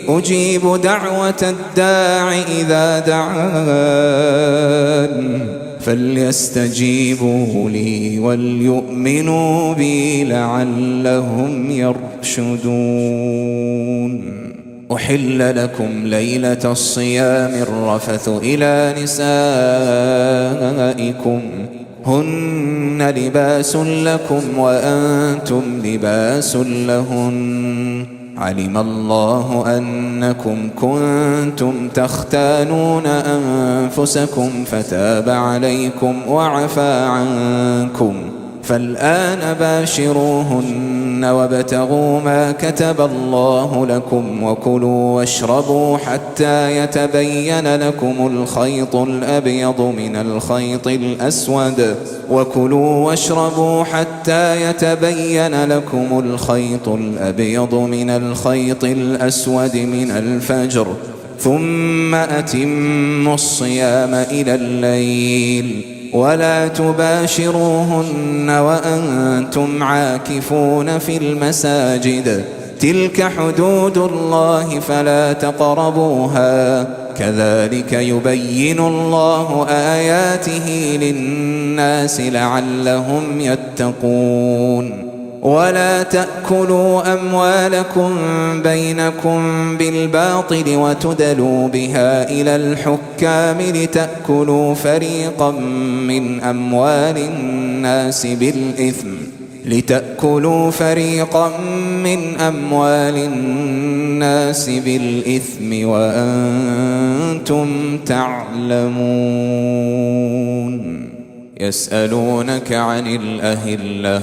أجيب دعوة الداع إذا دعان فليستجيبوا لي وليؤمنوا بي لعلهم يرشدون. أحل لكم ليلة الصيام الرفث إلى نسائكم هن لباس لكم وأنتم لباس لهن علم الله أنكم كنتم تختانون أنفسكم فتاب عليكم وعفى عنكم فالآن باشروهن وابتغوا ما كتب الله لكم وكلوا واشربوا حتى يتبين لكم الخيط الأبيض من الخيط الأسود من الفجر ثم أتموا الصيام إلى الليل ولا تباشروهن وأنتم عاكفون في المساجد تلك حدود الله فلا تقربوها كذلك يبين الله آياته للناس لعلهم يتقون. ولا تأكلوا أموالكم بينكم بالباطل وتدلوا بها إلى الحكام لتأكلوا فريقا من أموال الناس بالإثم وأنتم تعلمون. يسألونك عن الأهلة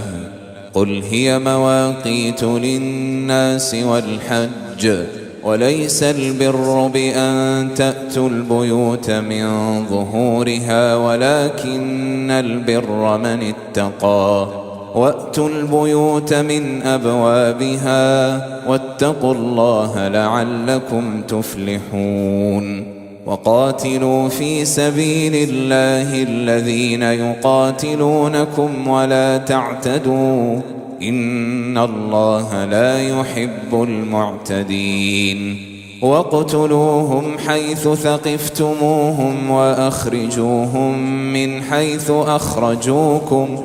قل هي مواقيت للناس والحج وليس البر بأن تأتوا البيوت من ظهورها ولكن البر من اتقى وأتوا البيوت من أبوابها واتقوا الله لعلكم تفلحون. وقاتلوا في سبيل الله الذين يقاتلونكم ولا تعتدوا إن الله لا يحب المعتدين. واقتلوهم حيث ثقفتموهم وأخرجوهم من حيث أخرجوكم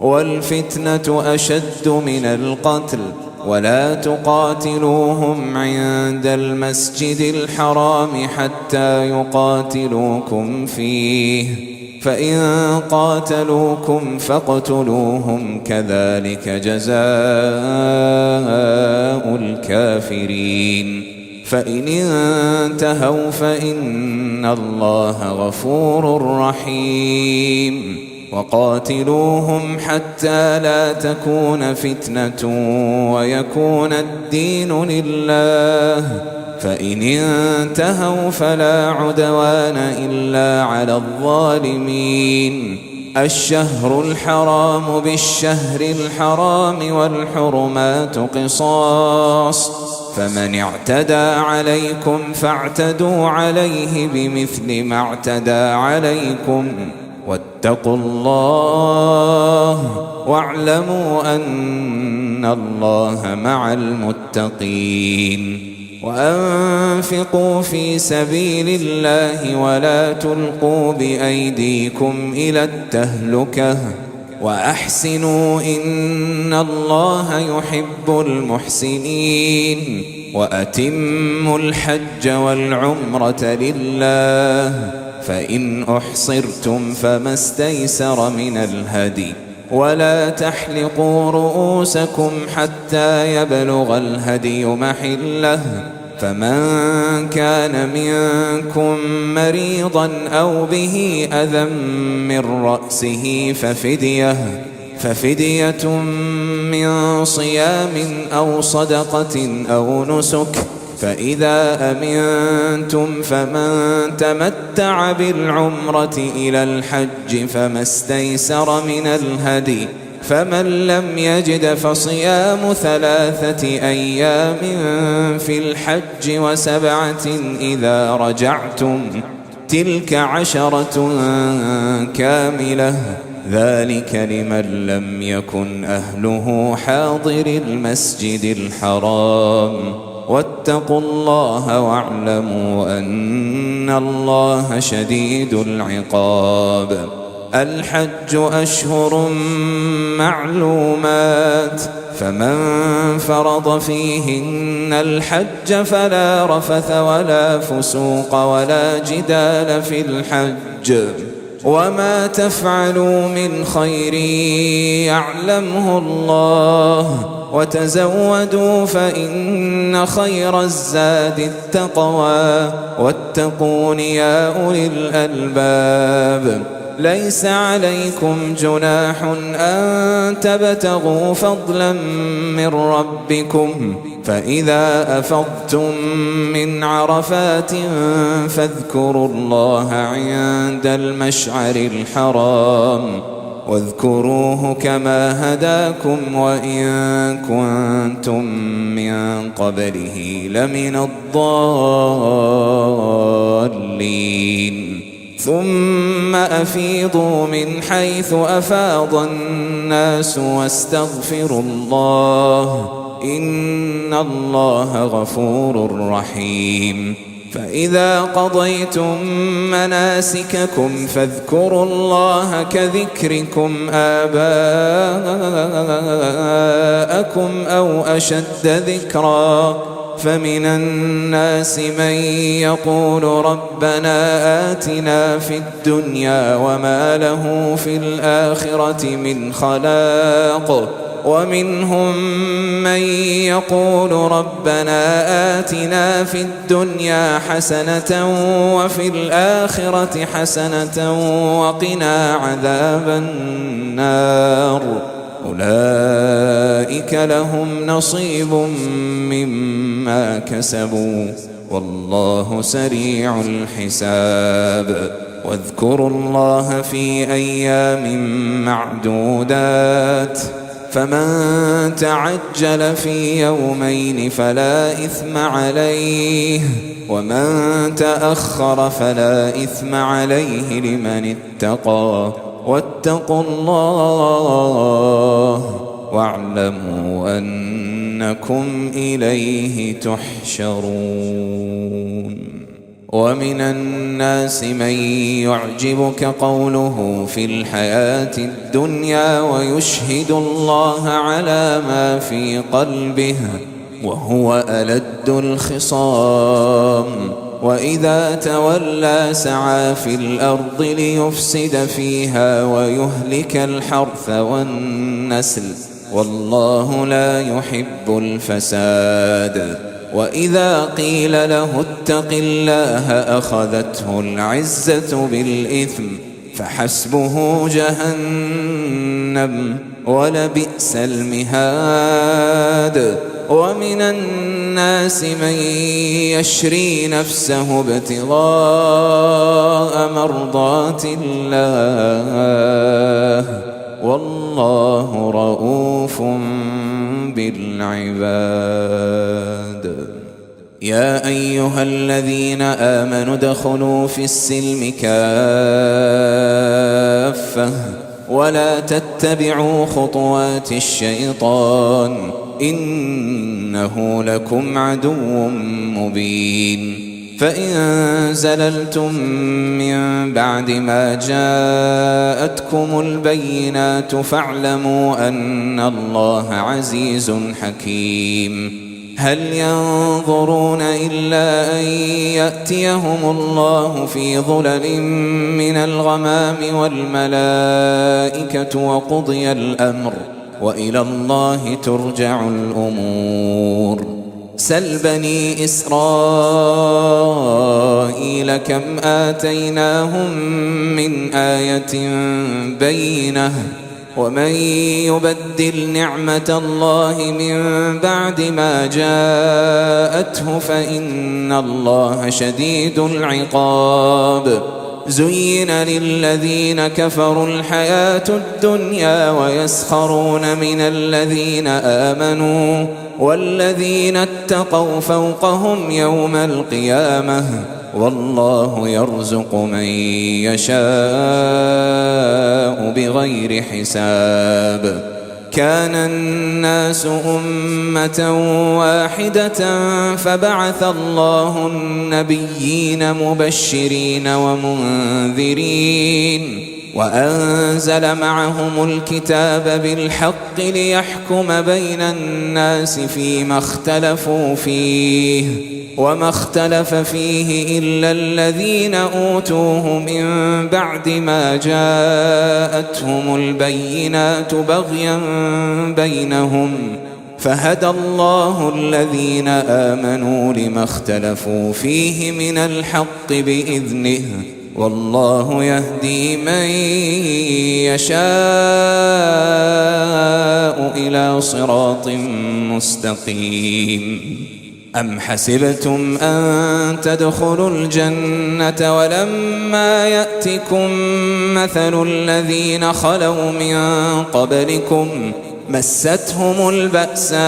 والفتنة أشد من القتل ولا تقاتلوهم عند المسجد الحرام حتى يقاتلوكم فيه فإن قاتلوكم فاقتلوهم كذلك جزاء الكافرين. فإن انتهوا فإن الله غفور رحيم وقاتلوهم حتى لا تكون فتنة ويكون الدين لله فإن انتهوا فلا عدوان إلا على الظالمين الشهر الحرام بالشهر الحرام والحرمات قصاص فمن اعتدى عليكم فاعتدوا عليه بمثل ما اعتدى عليكم واتقوا الله واعلموا أن الله مع المتقين وأنفقوا في سبيل الله ولا تلقوا بأيديكم إلى التهلكة وأحسنوا إن الله يحب المحسنين وأتموا الحج والعمرة لله فإن أحصرتم فما استيسر من الهدي ولا تحلقوا رؤوسكم حتى يبلغ الهدي محله فمن كان منكم مريضا أو به أذى من رأسه ففدية من صيام أو صدقة أو نسك فإذا أمنتم فمن تمتع بالعمرة إلى الحج فما استيسر من الهدي فمن لم يجد فصيام 3 أيام في الحج و7 إذا رجعتم تلك 10 كاملة ذلك لمن لم يكن أهله حاضر المسجد الحرام واتقوا الله واعلموا أن الله شديد العقاب الحج أشهر معلومات فمن فرض فيهن الحج فلا رفث ولا فسوق ولا جدال في الحج وما تفعلوا من خير يعلمه الله وتزودوا فإن خير الزاد التقوى واتقون يا أولي الألباب ليس عليكم جناح أن تبتغوا فضلا من ربكم فإذا أفضتم من عرفات فاذكروا الله عند المشعر الحرام واذكروه كما هداكم وإن كنتم من قبله لمن الضالين ثم أفيضوا من حيث أفاض الناس واستغفروا الله إن الله غفور رحيم فإذا قضيتم مناسككم فاذكروا الله كذكركم آباءكم أو أشد ذكرا فمن الناس من يقول ربنا آتنا في الدنيا وما له في الآخرة من خلاق ومنهم من يقول ربنا آتنا في الدنيا حسنة وفي الآخرة حسنة وقنا عذاب النار أولئك لهم نصيب مما كسبوا والله سريع الحساب واذكروا الله في أيام معدودات فمن تعجل في يومين فلا إثم عليه ومن تأخر فلا إثم عليه لمن اتقى واتقوا الله واعلموا أنكم إليه تحشرون ومن الناس من يعجبك قوله في الحياة الدنيا ويشهد الله على ما في قلبه وهو ألد الخصام وإذا تولى سعى في الأرض ليفسد فيها ويهلك الحرث والنسل والله لا يحب الفساد وإذا قيل له اتق الله أخذته العزة بالإثم فحسبه جهنم ولبئس المهاد ومن الناس من يشري نفسه ابتغاء مرضات الله والله رؤوف بالعباد. يا أيها الذين آمنوا ادخلوا في السلم كافة ولا تتبعوا خطوات الشيطان إنه لكم عدو مبين. فإن زللتم من بعد ما جاءتكم البينات فاعلموا أن الله عزيز حكيم. هل ينظرون إلا أن يأتيهم الله في ظلل من الغمام والملائكة وقضي الأمر وإلى الله ترجع الأمور. سل بني إسرائيل كم آتيناهم من آية بينة ومن يبدل نعمة الله من بعد ما جاءته فإن الله شديد العقاب. زين للذين كفروا الحياة الدنيا ويسخرون من الذين آمنوا والذين اتقوا فوقهم يوم القيامة والله يرزق من يشاء بغير حساب. كان الناس أمة واحدة فبعث الله النبيين مبشرين ومنذرين وأنزل معهم الكتاب بالحق ليحكم بين الناس فيما اختلفوا فيه وما اختلف فيه إلا الذين أوتوه من بعد ما جاءتهم البينات بغيا بينهم فهدى الله الذين آمنوا لما اختلفوا فيه من الحق بإذنه والله يهدي من يشاء إلى صراط مستقيم. أم حسبتم أن تدخلوا الجنة ولما يأتكم مثل الذين خلوا من قبلكم مستهم البأساء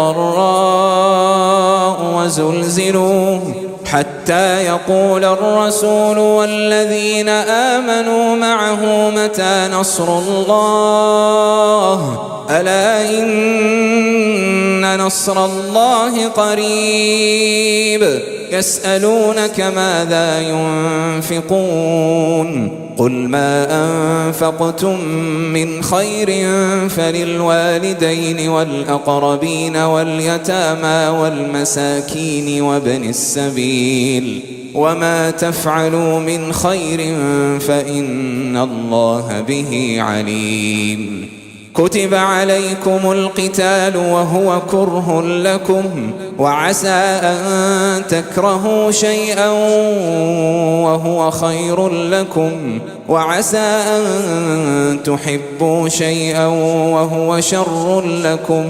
والضراء وزلزلوا حتى يقول الرسول والذين آمنوا معه متى نصر الله ألا إن نصر الله قريب. يسألونك ماذا ينفقون قل ما أنفقتم من خير فللوالدين والأقربين واليتامى والمساكين وابن السبيل وما تفعلوا من خير فإن الله به عليم. كتب عليكم القتال وهو كره لكم وعسى أن تكرهوا شيئا وهو خير لكم وعسى أن تحبوا شيئا وهو شر لكم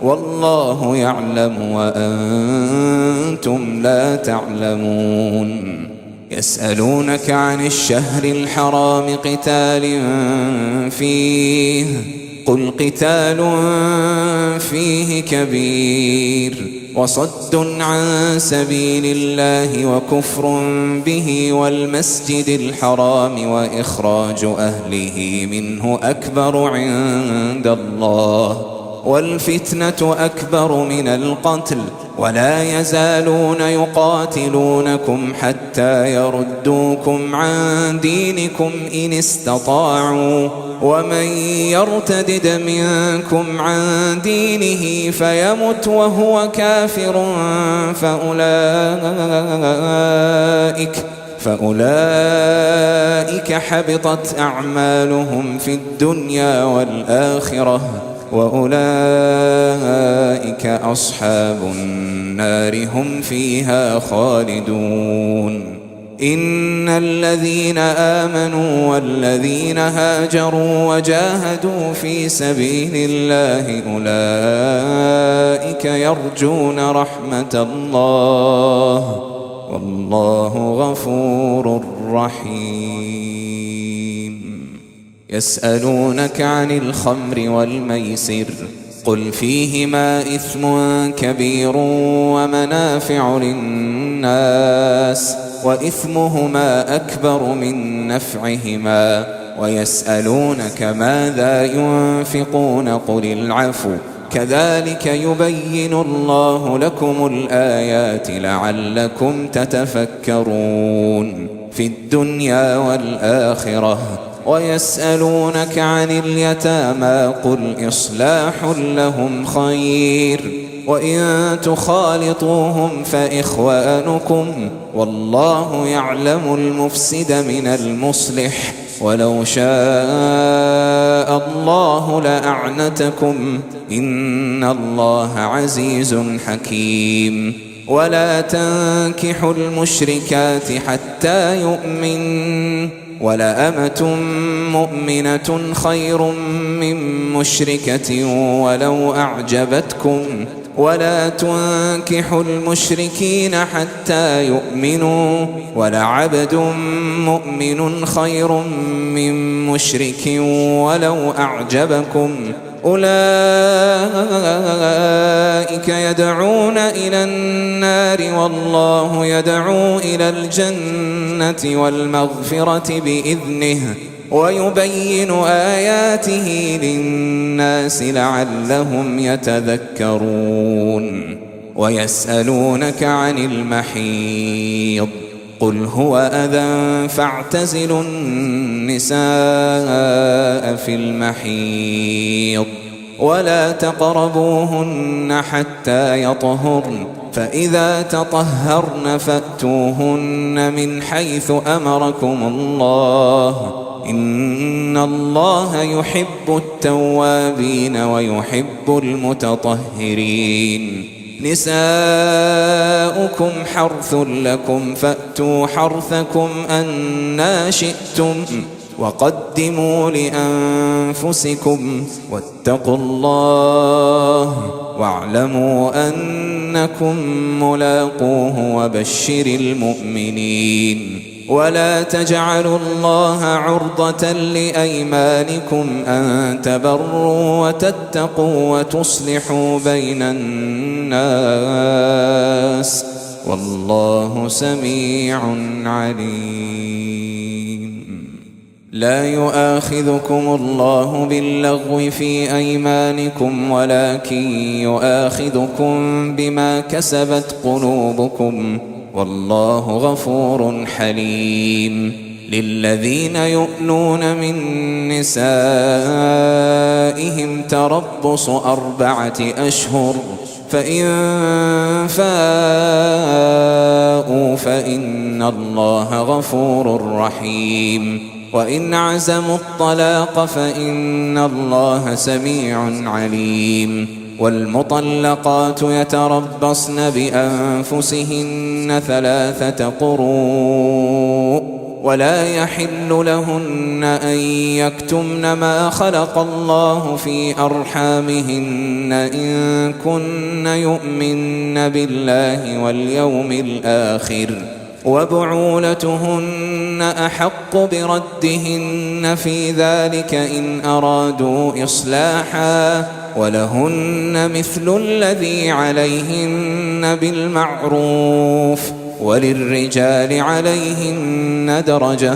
والله يعلم وأنتم لا تعلمون. يسألونك عن الشهر الحرام قتال فيه قل قتال فيه كبير وصد عن سبيل الله وكفر به والمسجد الحرام وإخراج أهله منه أكبر عند الله والفتنة أكبر من القتل ولا يزالون يقاتلونكم حتى يردوكم عن دينكم إن استطاعوا ومن يرتدد منكم عن دينه فيمت وهو كافر فأولئك حبطت أعمالهم في الدنيا والآخرة وأولئك أصحاب النار هم فيها خالدون. إن الذين آمنوا والذين هاجروا وجاهدوا في سبيل الله أولئك يرجون رحمة الله والله غفور رحيم. يسألونك عن الخمر والميسر قل فيهما إثم كبير ومنافع للناس وإثمهما أكبر من نفعهما ويسألونك ماذا ينفقون قل العفو كذلك يبين الله لكم الآيات لعلكم تتفكرون في الدنيا والآخرة. ويسألونك عن اليتامى قل إصلاح لهم خير وإن تخالطوهم فإخوانكم والله يعلم المفسد من المصلح ولو شاء الله لأعنتكم إن الله عزيز حكيم. ولا تنكحوا المشركات حتى يؤمن ولأمة مؤمنة خير من مشركة ولو أعجبتكم ولا تنكحوا المشركين حتى يؤمنوا ولعبد مؤمن خير من مشرك ولو أعجبكم أولئك يدعون إلى النار والله يدعو إلى الجنة والمغفرة بإذنه ويبين آياته للناس لعلهم يتذكرون. ويسألونك عن المحيض قل هو أذى فاعتزلوا النساء في المحيض ولا تقربوهن حتى يطهرن فإذا تطهرن فأتوهن من حيث أمركم الله إن الله يحب التوابين ويحب المتطهرين. نساؤكم حرث لكم فأتوا حرثكم أنى شئتم وقدموا لأنفسكم واتقوا الله واعلموا أنكم ملاقوه وبشر المؤمنين. ولا تجعلوا الله عرضة لأيمانكم أن تبروا وتتقوا وتصلحوا بين الناس والله سميع عليم. لا يؤاخذكم الله باللغو في أيمانكم ولكن يؤاخذكم بما كسبت قلوبكم والله غفور حليم. للذين يؤلون من نسائهم تربص 4 أشهر فإن فاءوا فإن الله غفور رحيم. وإن عزموا الطلاق فإن الله سميع عليم. والمطلقات يتربصن بأنفسهن 3 قروء ولا يحل لهن أن يكتمن ما خلق الله في أرحامهن إن كن يؤمن بالله واليوم الآخر وبعولتهن أحق بردهن في ذلك إن أرادوا إصلاحا ولهن مثل الذي عليهن بالمعروف وللرجال عليهن درجة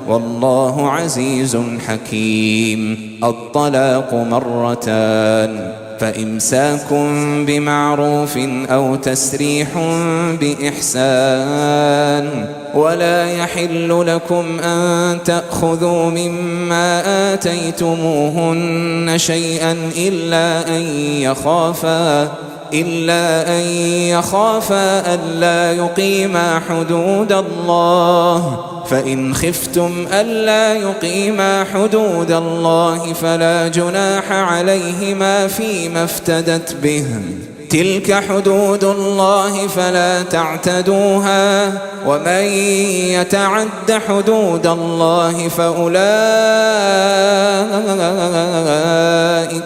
والله عزيز حكيم. الطلاق 2 فإمساك بمعروف أو تسريح بإحسان ولا يحل لكم أن تأخذوا مما آتيتموهن شيئا إلا أن يخافا ألا يقيما حدود الله فإن خفتم ألا يقيما حدود الله فلا جناح عليهما فيما افتدت به، تلك حدود الله فلا تعتدوها، ومن يتعد حدود الله فأولئك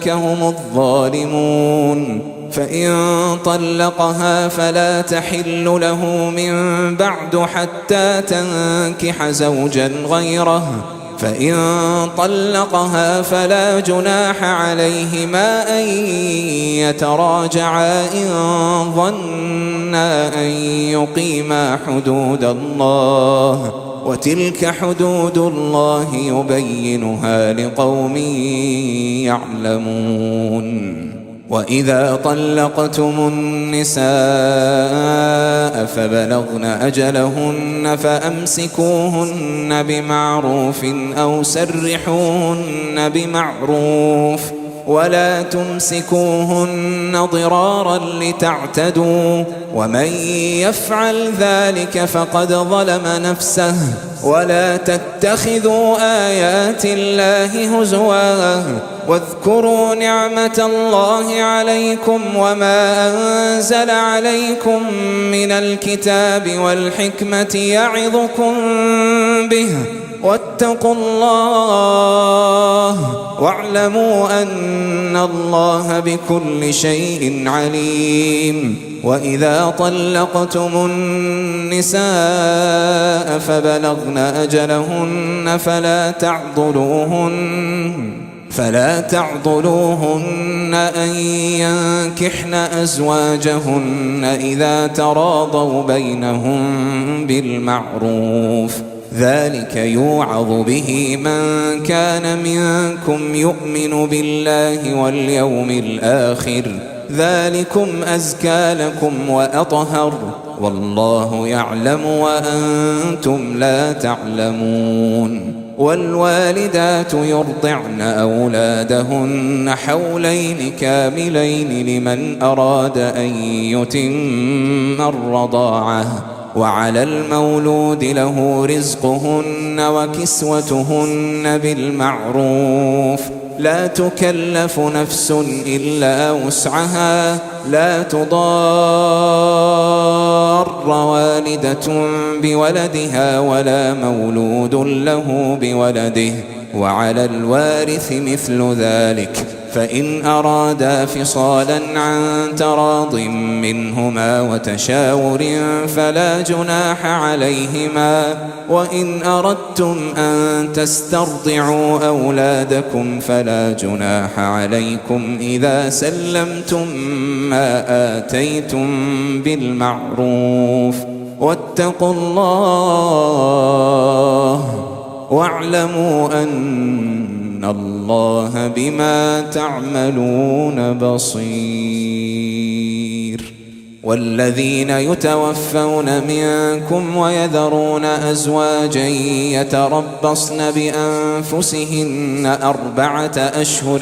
هم الظالمون. فإن طلقها فلا تحل له من بعد حتى تنكح زوجا غيره، فإن طلقها فلا جناح عليهما أن يتراجعا إن ظنا أن يقيما حدود الله، وتلك حدود الله يبينها لقوم يعلمون. وإذا طلقتم النساء فبلغن أجلهن فأمسكوهن بمعروف أو سرحوهن بمعروف، ولا تمسكوهن ضرارا لتعتدوا، ومن يفعل ذلك فقد ظلم نفسه. ولا تتخذوا آيات الله هزوا، واذكروا نعمة الله عليكم وما أنزل عليكم من الكتاب والحكمة يعظكم به، واتقوا الله واعلموا أن الله بكل شيء عليم. وإذا طلقتم النساء فبلغن أجلهن فلا تعضلوهن أن ينكحن أزواجهن إذا تراضوا بينهم بالمعروف، ذلك يوعظ به من كان منكم يؤمن بالله واليوم الآخر، ذلكم أزكى لكم وأطهر، والله يعلم وأنتم لا تعلمون. والوالدات يرضعن أولادهن حولين كاملين لمن أراد أن يتم الرضاعة، وعلى المولود له رزقهن وكسوتهن بالمعروف، لا تكلف نفس إلا وسعها، لا تضار والدة بولدها ولا مولود له بولده، وعلى الوارث مثل ذلك، فإن أرادا فصالا عن تراض منهما وتشاور فلا جناح عليهما. وإن أردتم أن تسترضعوا أولادكم فلا جناح عليكم إذا سلمتم ما آتيتم بالمعروف، واتقوا الله واعلموا أن الله بما تعملون بصير. والذين يتوفون منكم ويذرون أزواجا يتربصن بأنفسهن 4 أشهر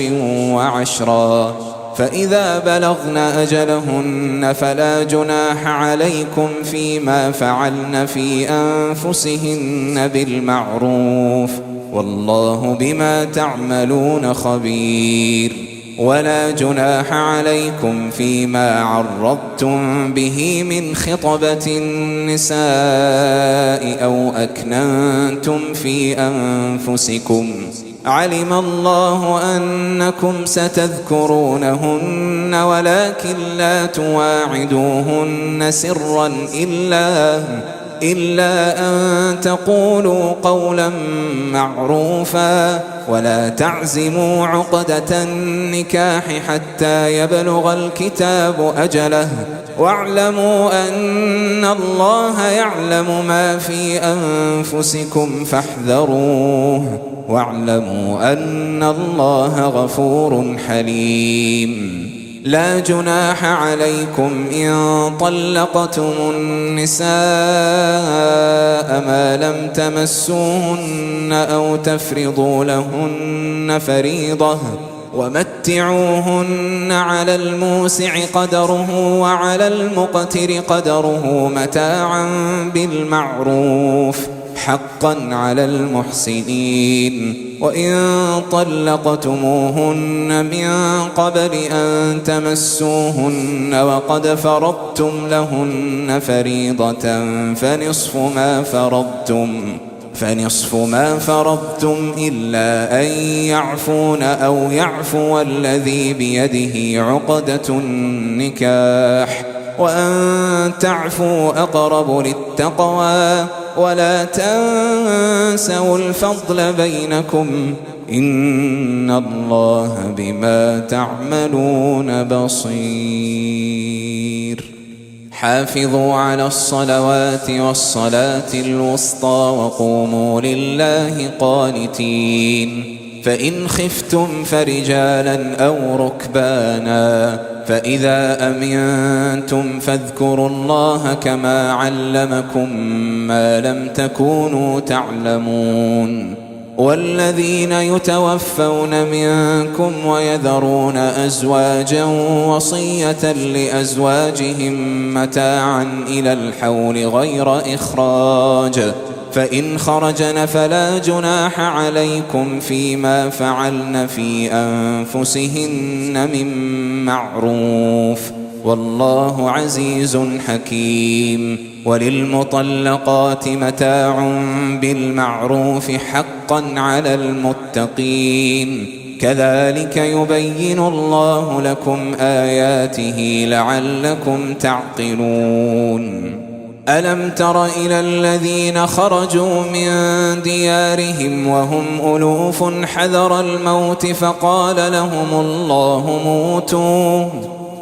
وعشرا، فإذا بلغن أجلهن فلا جناح عليكم فيما فعلن في أنفسهن بالمعروف، والله بما تعملون خبير. ولا جناح عليكم فيما عرضتم به من خطبة النساء أو أكننتم في أنفسكم، علم الله أنكم ستذكرونهن ولكن لا تواعدوهن سرا إلا أن تقولوا قولا معروفا، ولا تعزموا عقدة النكاح حتى يبلغ الكتاب أجله، واعلموا أن الله يعلم ما في أنفسكم فاحذروه، واعلموا أن الله غفور حليم. لا جناح عليكم إن طلقتم النساء ما لم تمسوهن أو تفرضوا لهن فريضة، ومتعوهن على الموسع قدره وعلى المقتر قدره متاعا بالمعروف، حقا على المحسنين. وإن طلقتموهن من قبل أن تمسوهن وقد فرضتم لهن فريضة فنصف ما فرضتم إلا أن يعفون أو يعفو الذي بيده عقدة النكاح، وأن تعفوا أقرب للتقوى، ولا تنسوا الفضل بينكم، إن الله بما تعملون بصير. حافظوا على الصلوات والصلاة الوسطى وقوموا لله قانتين. فإن خفتم فرجالا أو ركبانا، فإذا أمنتم فاذكروا الله كما علمكم ما لم تكونوا تعلمون. والذين يتوفون منكم ويذرون أزواجا وصية لأزواجهم متاعا إلى الحول غير إخراج، فإن خرجن فلا جناح عليكم فيما فعلن في أنفسهن من معروف، والله عزيز حكيم. وللمطلقات متاع بالمعروف حقا على المتقين، كذلك يبين الله لكم آياته لعلكم تعقلون. ألم تر إلى الذين خرجوا من ديارهم وهم ألوف حذر الموت فقال لهم الله موتوا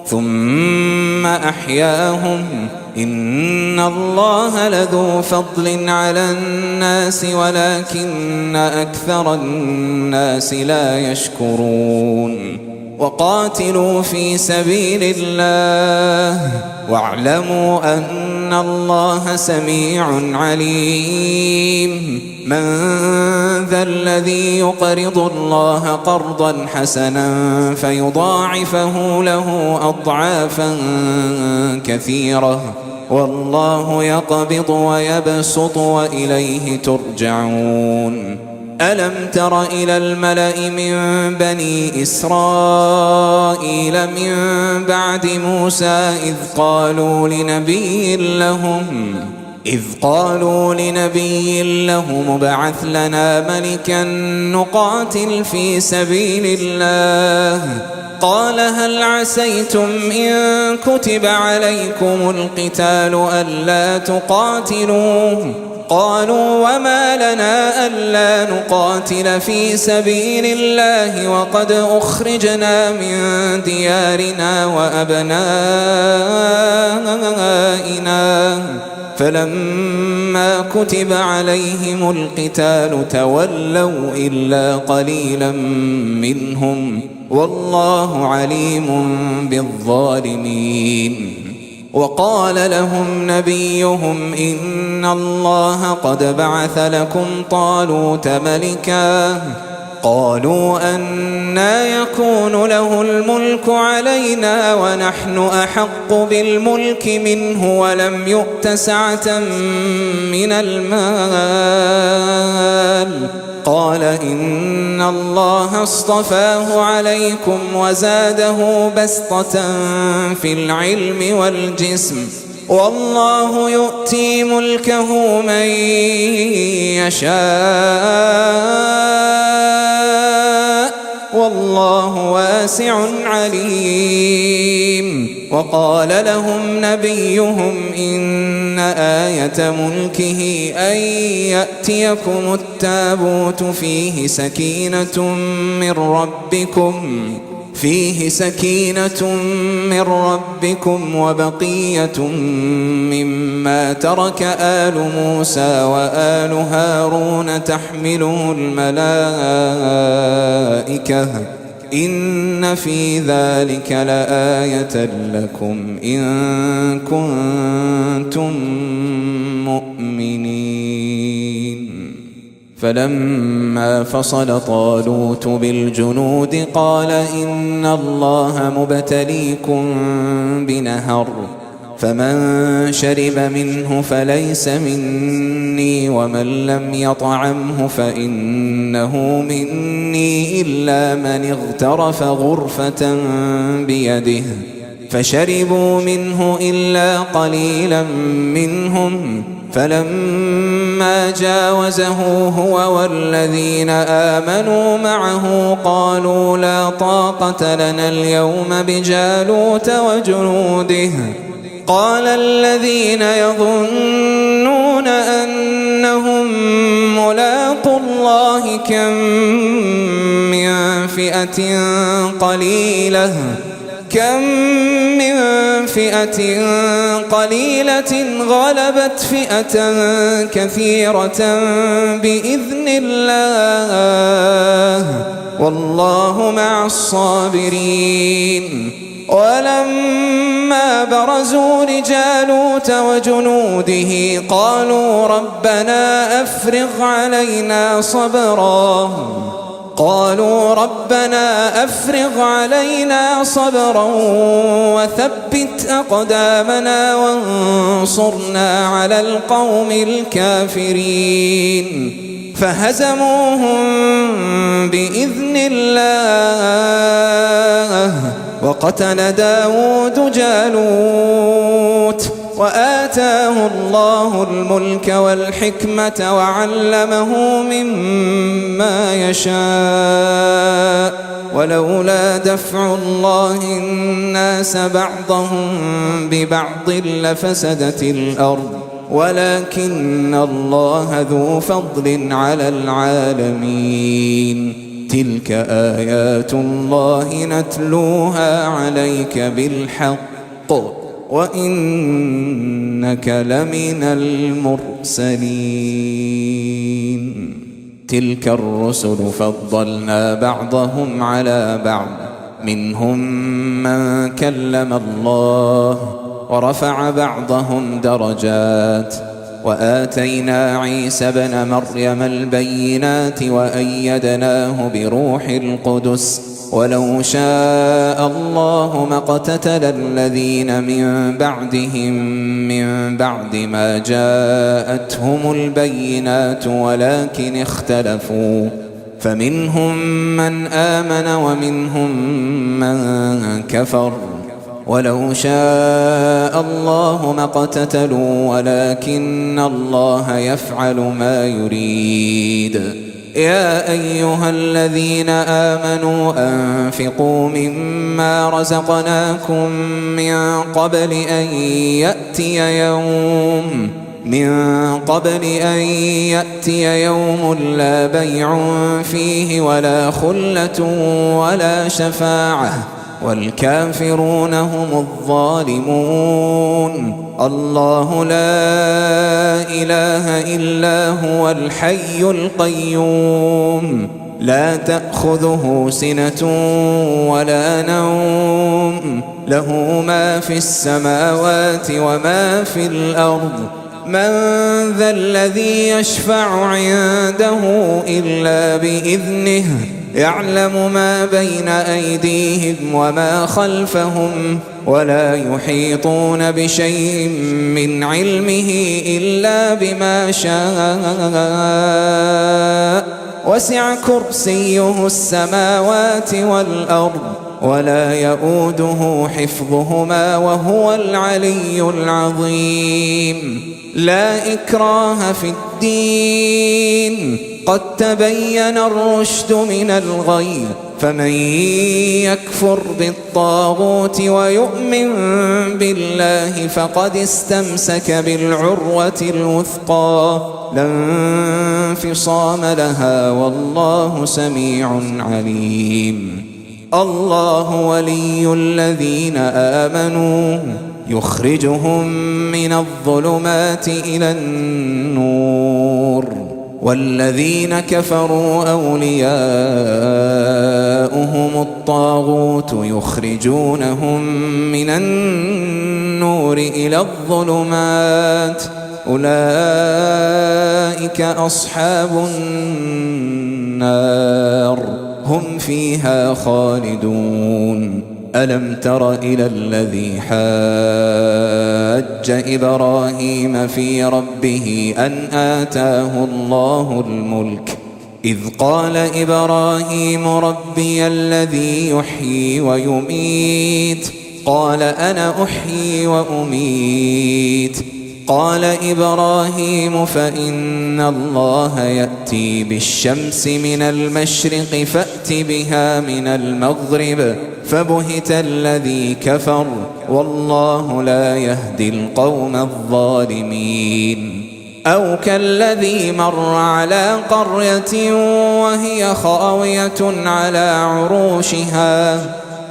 ثم أحياهم، إن الله لذو فضل على الناس ولكن أكثر الناس لا يشكرون. وقاتلوا في سبيل الله واعلموا أن الله سميع عليم. من ذا الذي يقرض الله قرضا حسنا فيضاعفه له أضعافا كثيرة، والله يقبض ويبسط وإليه ترجعون. ألم تر إلى الملأ من بني إسرائيل من بعد موسى إذ قالوا لنبي لهم ابعث لنا ملكا نقاتل في سبيل الله، قال هل عسيتم إن كتب عليكم القتال ألا تقاتلوا؟ قالوا وما لنا ألا نقاتل في سبيل الله وقد أخرجنا من ديارنا وأبنائنا، فلما كتب عليهم القتال تولوا إلا قليلا منهم، والله عليم بالظالمين. وقال لهم نبيهم إن الله قد بعث لكم طالوت ملكا، قالوا أنى يكون له الملك علينا ونحن أحق بالملك منه ولم يؤت سعة من المال، قال إن الله اصطفاه عليكم وزاده بسطة في العلم والجسم، والله يؤتي ملكه من يشاء والله واسع عليم. وقال لهم نبيهم إن آية ملكه أن يأتيكم التابوت فيه سكينة من ربكم وبقية مما ترك آل موسى وآل هارون تحمله الملائكة، إن في ذلك لآية لكم إن كنتم مؤمنين. فلما فصل طالوت بالجنود قال إن الله مبتليكم بنهر، فمن شرب منه فليس مني ومن لم يطعمه فإنه مني إلا من اغترف غرفة بيده فشربوا منه إلا قليلا منهم فلما جاوزه هو والذين آمنوا معه قالوا لا طاقة لنا اليوم بجالوت وجنوده قال الذين يظنون أنهم ملاقو الله كم من فئة قليلة غلبت فئة كثيرة بإذن الله والله مع الصابرين ولما برزوا لجالوت وجنوده قالوا ربنا أفرغ علينا صبرا وثبت أقدامنا وانصرنا على القوم الكافرين فهزموهم بإذن الله وقتل داود جالوت وآتاه الله الملك والحكمة وعلمه مما يشاء ولولا دفع الله الناس بعضهم ببعض لفسدت الأرض ولكن الله ذو فضل على العالمين تلك آيات الله نتلوها عليك بالحق وإنك لمن المرسلين تلك الرسل فضلنا بعضهم على بعض منهم من كلم الله ورفع بعضهم درجات وآتينا عيسى ابن مريم البينات وأيدناه بروح القدس ولو شاء الله ما اقتتل الذين من بعدهم من بعد ما جاءتهم البينات ولكن اختلفوا فمنهم من آمن ومنهم من كفر ولو شاء الله ما اقتتلوا ولكن الله يفعل ما يريد يا أيها الذين آمنوا أنفقوا مما رزقناكم من قبل أن يأتي يوم لا بيع فيه ولا خلة ولا شفاعة والكافرون هم الظالمون الله لا إله إلا هو الحي القيوم لا تأخذه سنة ولا نوم له ما في السماوات وما في الأرض من ذا الذي يشفع عنده إلا بإذنه يعلم ما بين أيديهم وما خلفهم ولا يحيطون بشيء من علمه إلا بما شاء وسع كرسيه السماوات والأرض ولا يؤوده حفظهما وهو العلي العظيم لا إكراه في الدين قد تبين الرشد من الغي فمن يكفر بالطاغوت ويؤمن بالله فقد استمسك بالعروة الوثقى لا انفصام لها والله سميع عليم الله ولي الذين آمنوا يخرجهم من الظلمات إلى النور والذين كفروا أولياؤهم الطاغوت يخرجونهم من النور إلى الظلمات أولئك أصحاب النار هم فيها خالدون ألم تر إلى الذي حاج إبراهيم في ربه أن آتاه الله الملك إذ قال إبراهيم ربي الذي يحيي ويميت قال أنا أحيي وأميت قال إبراهيم فإن الله يأتي بالشمس من المشرق فأت بها من المغرب فبهت الذي كفر والله لا يهدي القوم الظالمين أو كالذي مر على قرية وهي خاوية على عروشها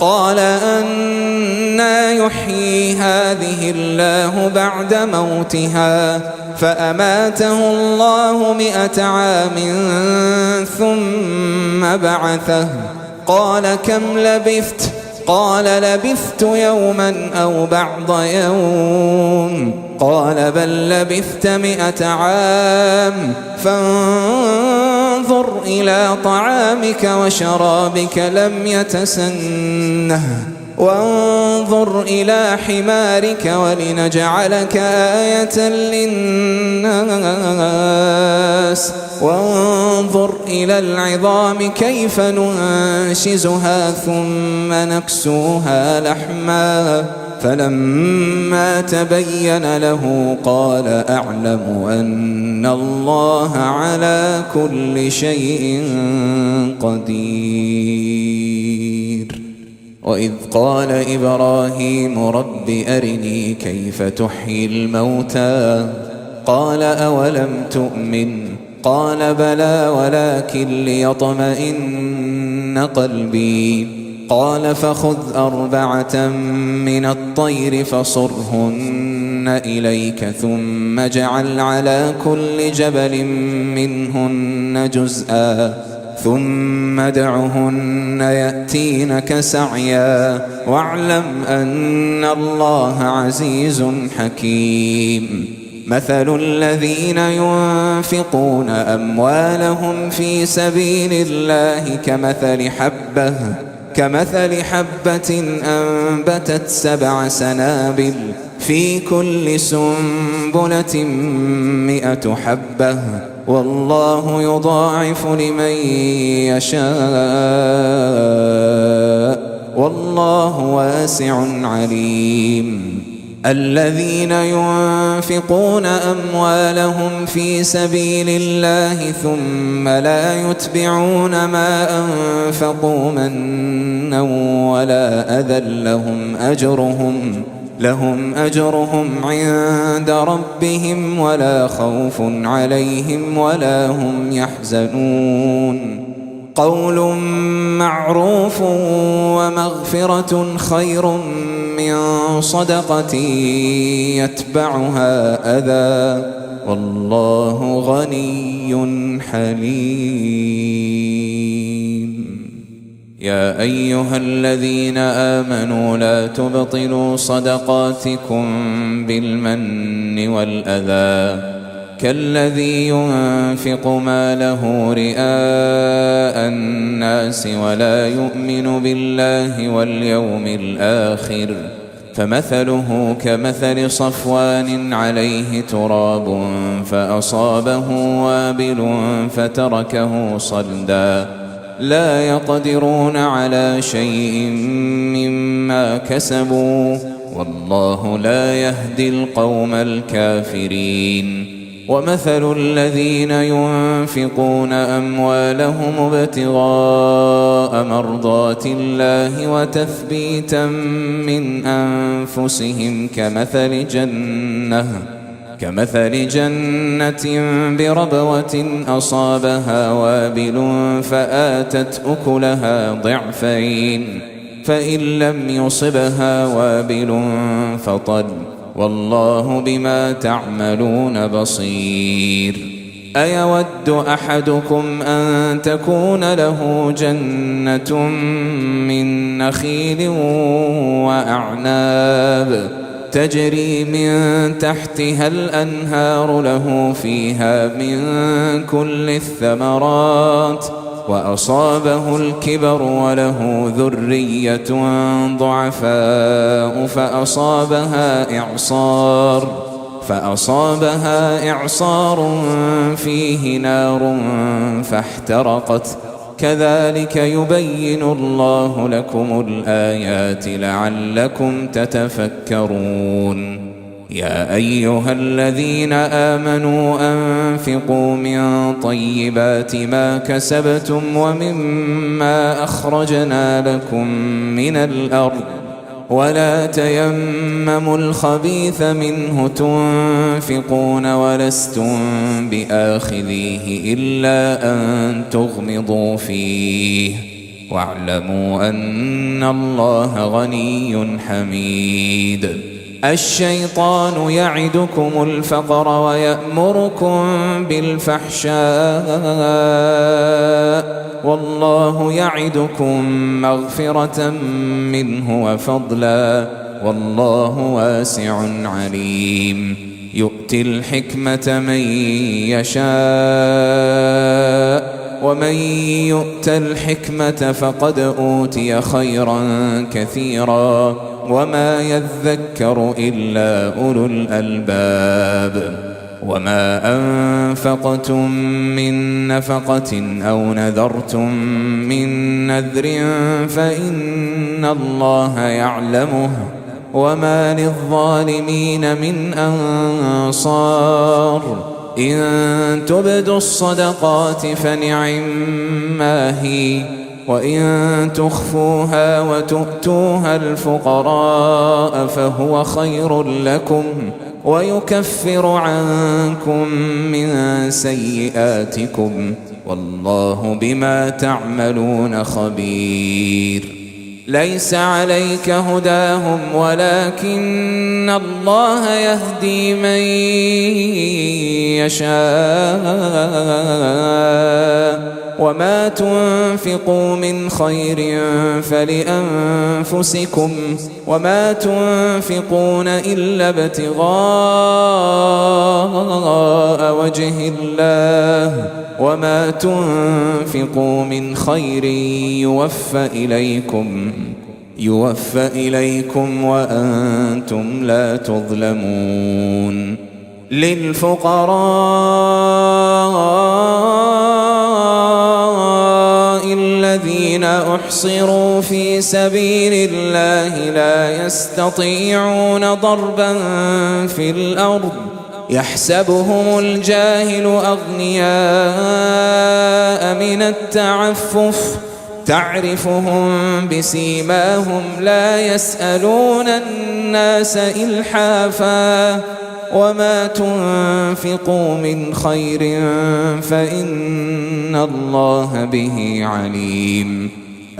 قال أنى يحيي هذه الله بعد موتها فأماته الله 100 عام ثم بعثه قال كم لبثت قال لبثت يوما أو بعض يوم قال بل لبثت 100 عام فانظر إلى طعامك وشرابك لم يتسنه وانظر إلى حمارك ولنجعلك آية للناس وانظر إلى العظام كيف ننشزها ثم نكسوها لحما فلما تبين له قال أعلم أن الله على كل شيء قدير وإذ قال إبراهيم رب أرني كيف تحيي الموتى قال أولم تؤمن قال بلى ولكن ليطمئن قلبي قال فخذ 4 من الطير فصرهن إليك ثم اجعل على كل جبل منهن جزءا ثم ادعهن يأتينك سعيا واعلم أن الله عزيز حكيم مثل الذين ينفقون أموالهم في سبيل الله كمثل حبة أنبتت 7 سنابل في كل سنبلة 100 حبة والله يضاعف لمن يشاء والله واسع عليم الذين ينفقون أموالهم في سبيل الله ثم لا يتبعون ما أنفقوا منا ولا أذى لهم أجرهم عند ربهم ولا خوف عليهم ولا هم يحزنون قول معروف ومغفرة خير من صدقة يتبعها أذى والله غني حليم يا أيها الذين آمنوا لا تبطلوا صدقاتكم بالمن والأذى كالذي ينفق ماله رئاء الناس ولا يؤمن بالله واليوم الآخر فمثله كمثل صفوان عليه تراب فأصابه وابل فتركه صلدا لا يقدرون على شيء مما كسبوا والله لا يهدي القوم الكافرين ومثل الذين ينفقون أموالهم ابتغاء مرضات الله وتثبيتا من أنفسهم كمثل جنة بربوة أصابها وابل فآتت أكلها ضعفين فإن لم يصبها وابل فطل والله بما تعملون بصير أيود أحدكم أن تكون له جنة من نخيل وأعناب تجري من تحتها الأنهار له فيها من كل الثمرات وأصابه الكبر وله ذرية ضعفاء فأصابها إعصار فيه نار فاحترقت كذلك يبين الله لكم الآيات لعلكم تتفكرون يا أيها الذين آمنوا أنفقوا من طيبات ما كسبتم ومما أخرجنا لكم من الأرض ولا تيمموا الخبيث منه تنفقون ولستم بآخذيه إلا أن تغمضوا فيه واعلموا أن الله غني حميد الشيطان يعدكم الفقر ويأمركم بالفحشاء والله يعدكم مغفرة منه وفضلا والله واسع عليم يؤتي الحكمة من يشاء ومن يؤت الحكمة فقد أوتي خيرا كثيرا وما يذكر إلا أولو الألباب وما أنفقتم من نفقة أو نذرتم من نذر فإن الله يعلمه وما للظالمين من أنصار إن تبدوا الصدقات فنعما هي وإن تخفوها وتؤتوها الفقراء فهو خير لكم ويكفر عنكم من سيئاتكم والله بما تعملون خبير ليس عليك هداهم ولكن الله يهدي من يشاء وما تنفقوا من خير فلأنفسكم وما تنفقون إلا ابتغاء وجه الله وما تنفقوا من خير يوفى إليكم وأنتم لا تظلمون للفقراء الذين أحصروا في سبيل الله لا يستطيعون ضربا في الأرض يحسبهم الجاهل أغنياء من التعفف تعرفهم بسيماهم لا يسألون الناس إلحافا وما تنفقوا من خير فإن الله به عليم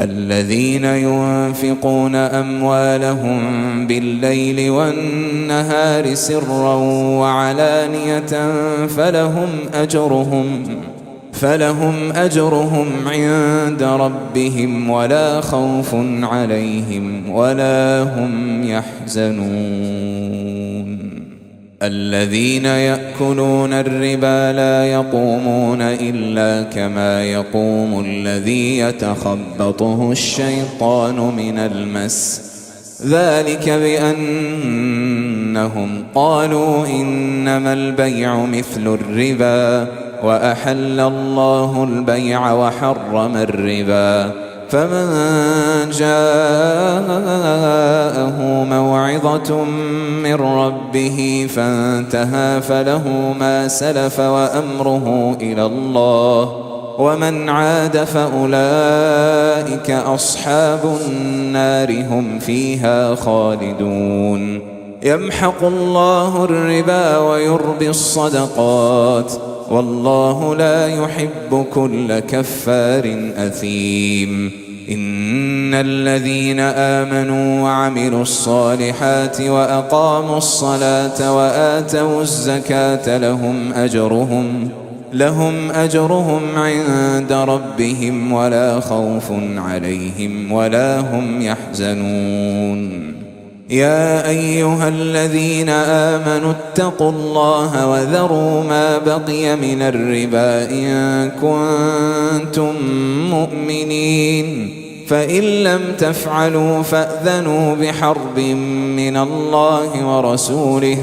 الذين ينفقون أموالهم بالليل والنهار سرا وعلانية فلهم أجرهم عند ربهم ولا خوف عليهم ولا هم يحزنون الذين يأكلون الربا لا يقومون إلا كما يقوم الذي يتخبطه الشيطان من المس ذلك بأنهم قالوا إنما البيع مثل الربا وأحل الله البيع وحرم الربا فمن جاءه موعظة من ربه فانتهى فله ما سلف وأمره إلى الله ومن عاد فأولئك أصحاب النار هم فيها خالدون يمحق الله الربا ويربي الصدقات والله لا يحب كل كفار أثيم إن الذين آمنوا وعملوا الصالحات وأقاموا الصلاة وآتوا الزكاة لهم أجرهم عند ربهم ولا خوف عليهم ولا هم يحزنون يا أيها الذين آمنوا اتقوا الله وذروا ما بقي من الربا إن كنتم مؤمنين فإن لم تفعلوا فأذنوا بحرب من الله ورسوله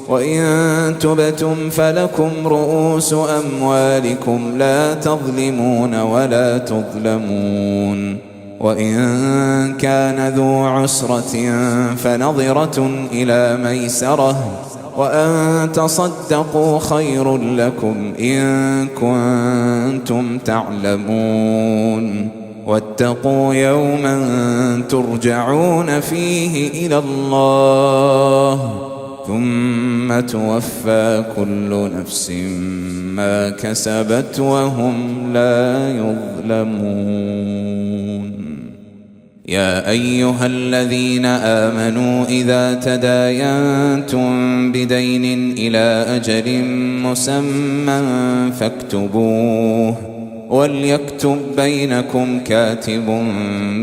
وإن تبتم فلكم رؤوس أموالكم لا تظلمون ولا تظلمون وإن كان ذو عسرة فنظرة إلى ميسرة وأن تصدقوا خير لكم إن كنتم تعلمون واتقوا يوما ترجعون فيه إلى الله ثم توفى كل نفس ما كسبت وهم لا يظلمون. يا أيها الذين آمنوا إذا تداينتم بدين إلى أجل مسمى فاكتبوه وليكتب بينكم كاتب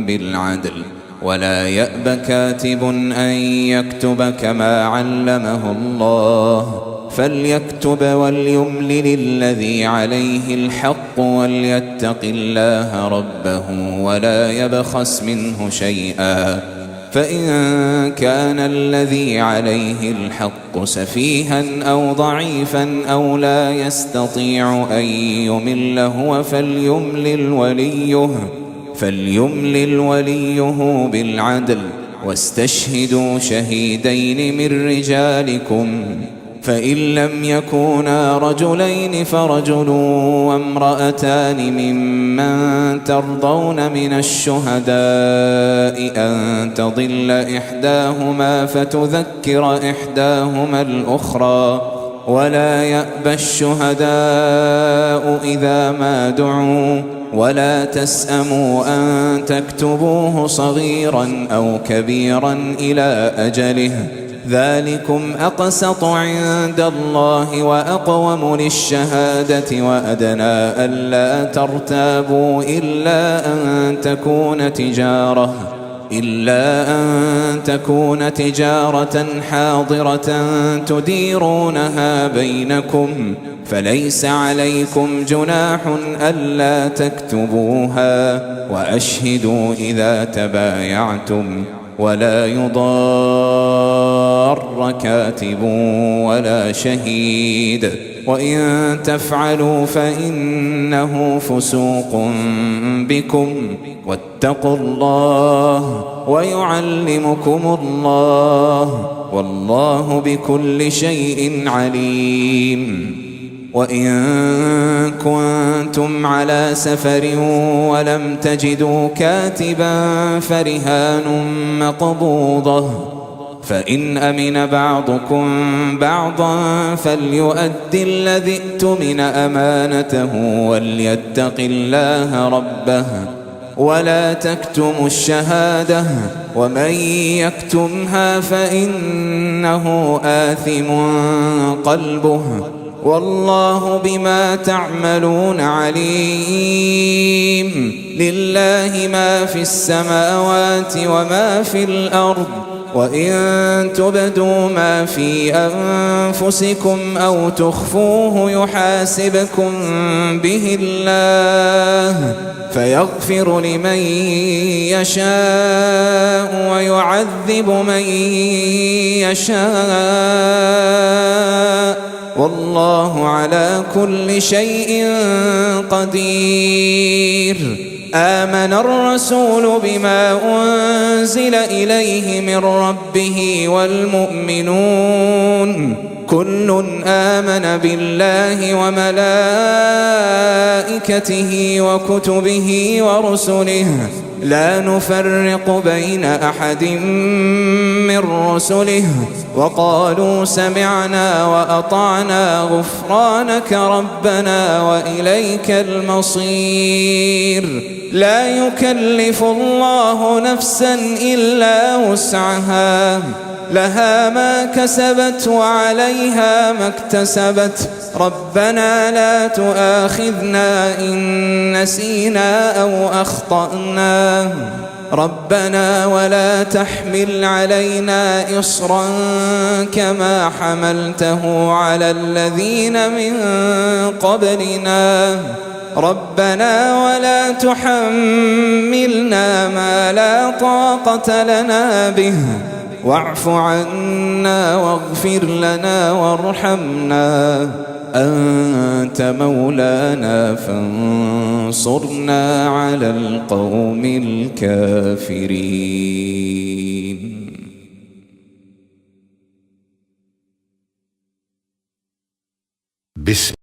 بالعدل ولا يأب كاتب أن يكتب كما علمه الله فليكتب وليملل الذي عليه الحق وليتق الله ربه ولا يبخس منه شيئا فإن كان الذي عليه الحق سفيها أو ضعيفا أو لا يستطيع أن يمل هو فليملل وليه بالعدل واستشهدوا شهيدين من رجالكم فإن لم يكونا رجلين فرجل وامرأتان ممن ترضون من الشهداء أن تضل إحداهما فتذكر إحداهما الأخرى ولا يأبى الشهداء إذا ما دعوا ولا تسأموا أن تكتبوه صغيرا أو كبيرا إلى أجله ذلكم أقسط عند الله وأقوم للشهادة وأدنى ألا ترتابوا إلا أن تكون تجارة حاضرة تديرونها بينكم فليس عليكم جناح ألا تكتبوها وأشهدوا إذا تبايعتم ولا يضار كاتب ولا شهيد وإن تفعلوا فإنه فسوق بكم واتقوا الله ويعلمكم الله والله بكل شيء عليم. وإن كنتم على سفر ولم تجدوا كاتبا فرهان مقبوضة فإن أمن بعضكم بعضا فليؤدي الذي ائتمن أمانته وليتق الله ربه ولا تكتموا الشهادة ومن يكتمها فإنه آثم قلبه والله بما تعملون عليم. لله ما في السماوات وما في الأرض وإن تبدوا ما في أنفسكم أو تخفوه يحاسبكم به الله فيغفر لمن يشاء ويعذب من يشاء والله على كل شيء قدير. آمن الرسول بما أنزل إليه من ربه والمؤمنون كل آمن بالله وملائكته وكتبه ورسله لا نفرق بين أحد من رسله وقالوا سمعنا وأطعنا غفرانك ربنا وإليك المصير. لا يكلف الله نفسا إلا وسعها لها ما كسبت وعليها ما اكتسبت ربنا لا تؤاخذنا إن نسينا أو أخطأنا ربنا ولا تحمل علينا إصرا كما حملته على الذين من قبلنا ربنا ولا تحملنا ما لا طاقة لنا به واعف عنا واغفر لنا وارحمنا أنت مولانا فانصرنا على القوم الكافرين.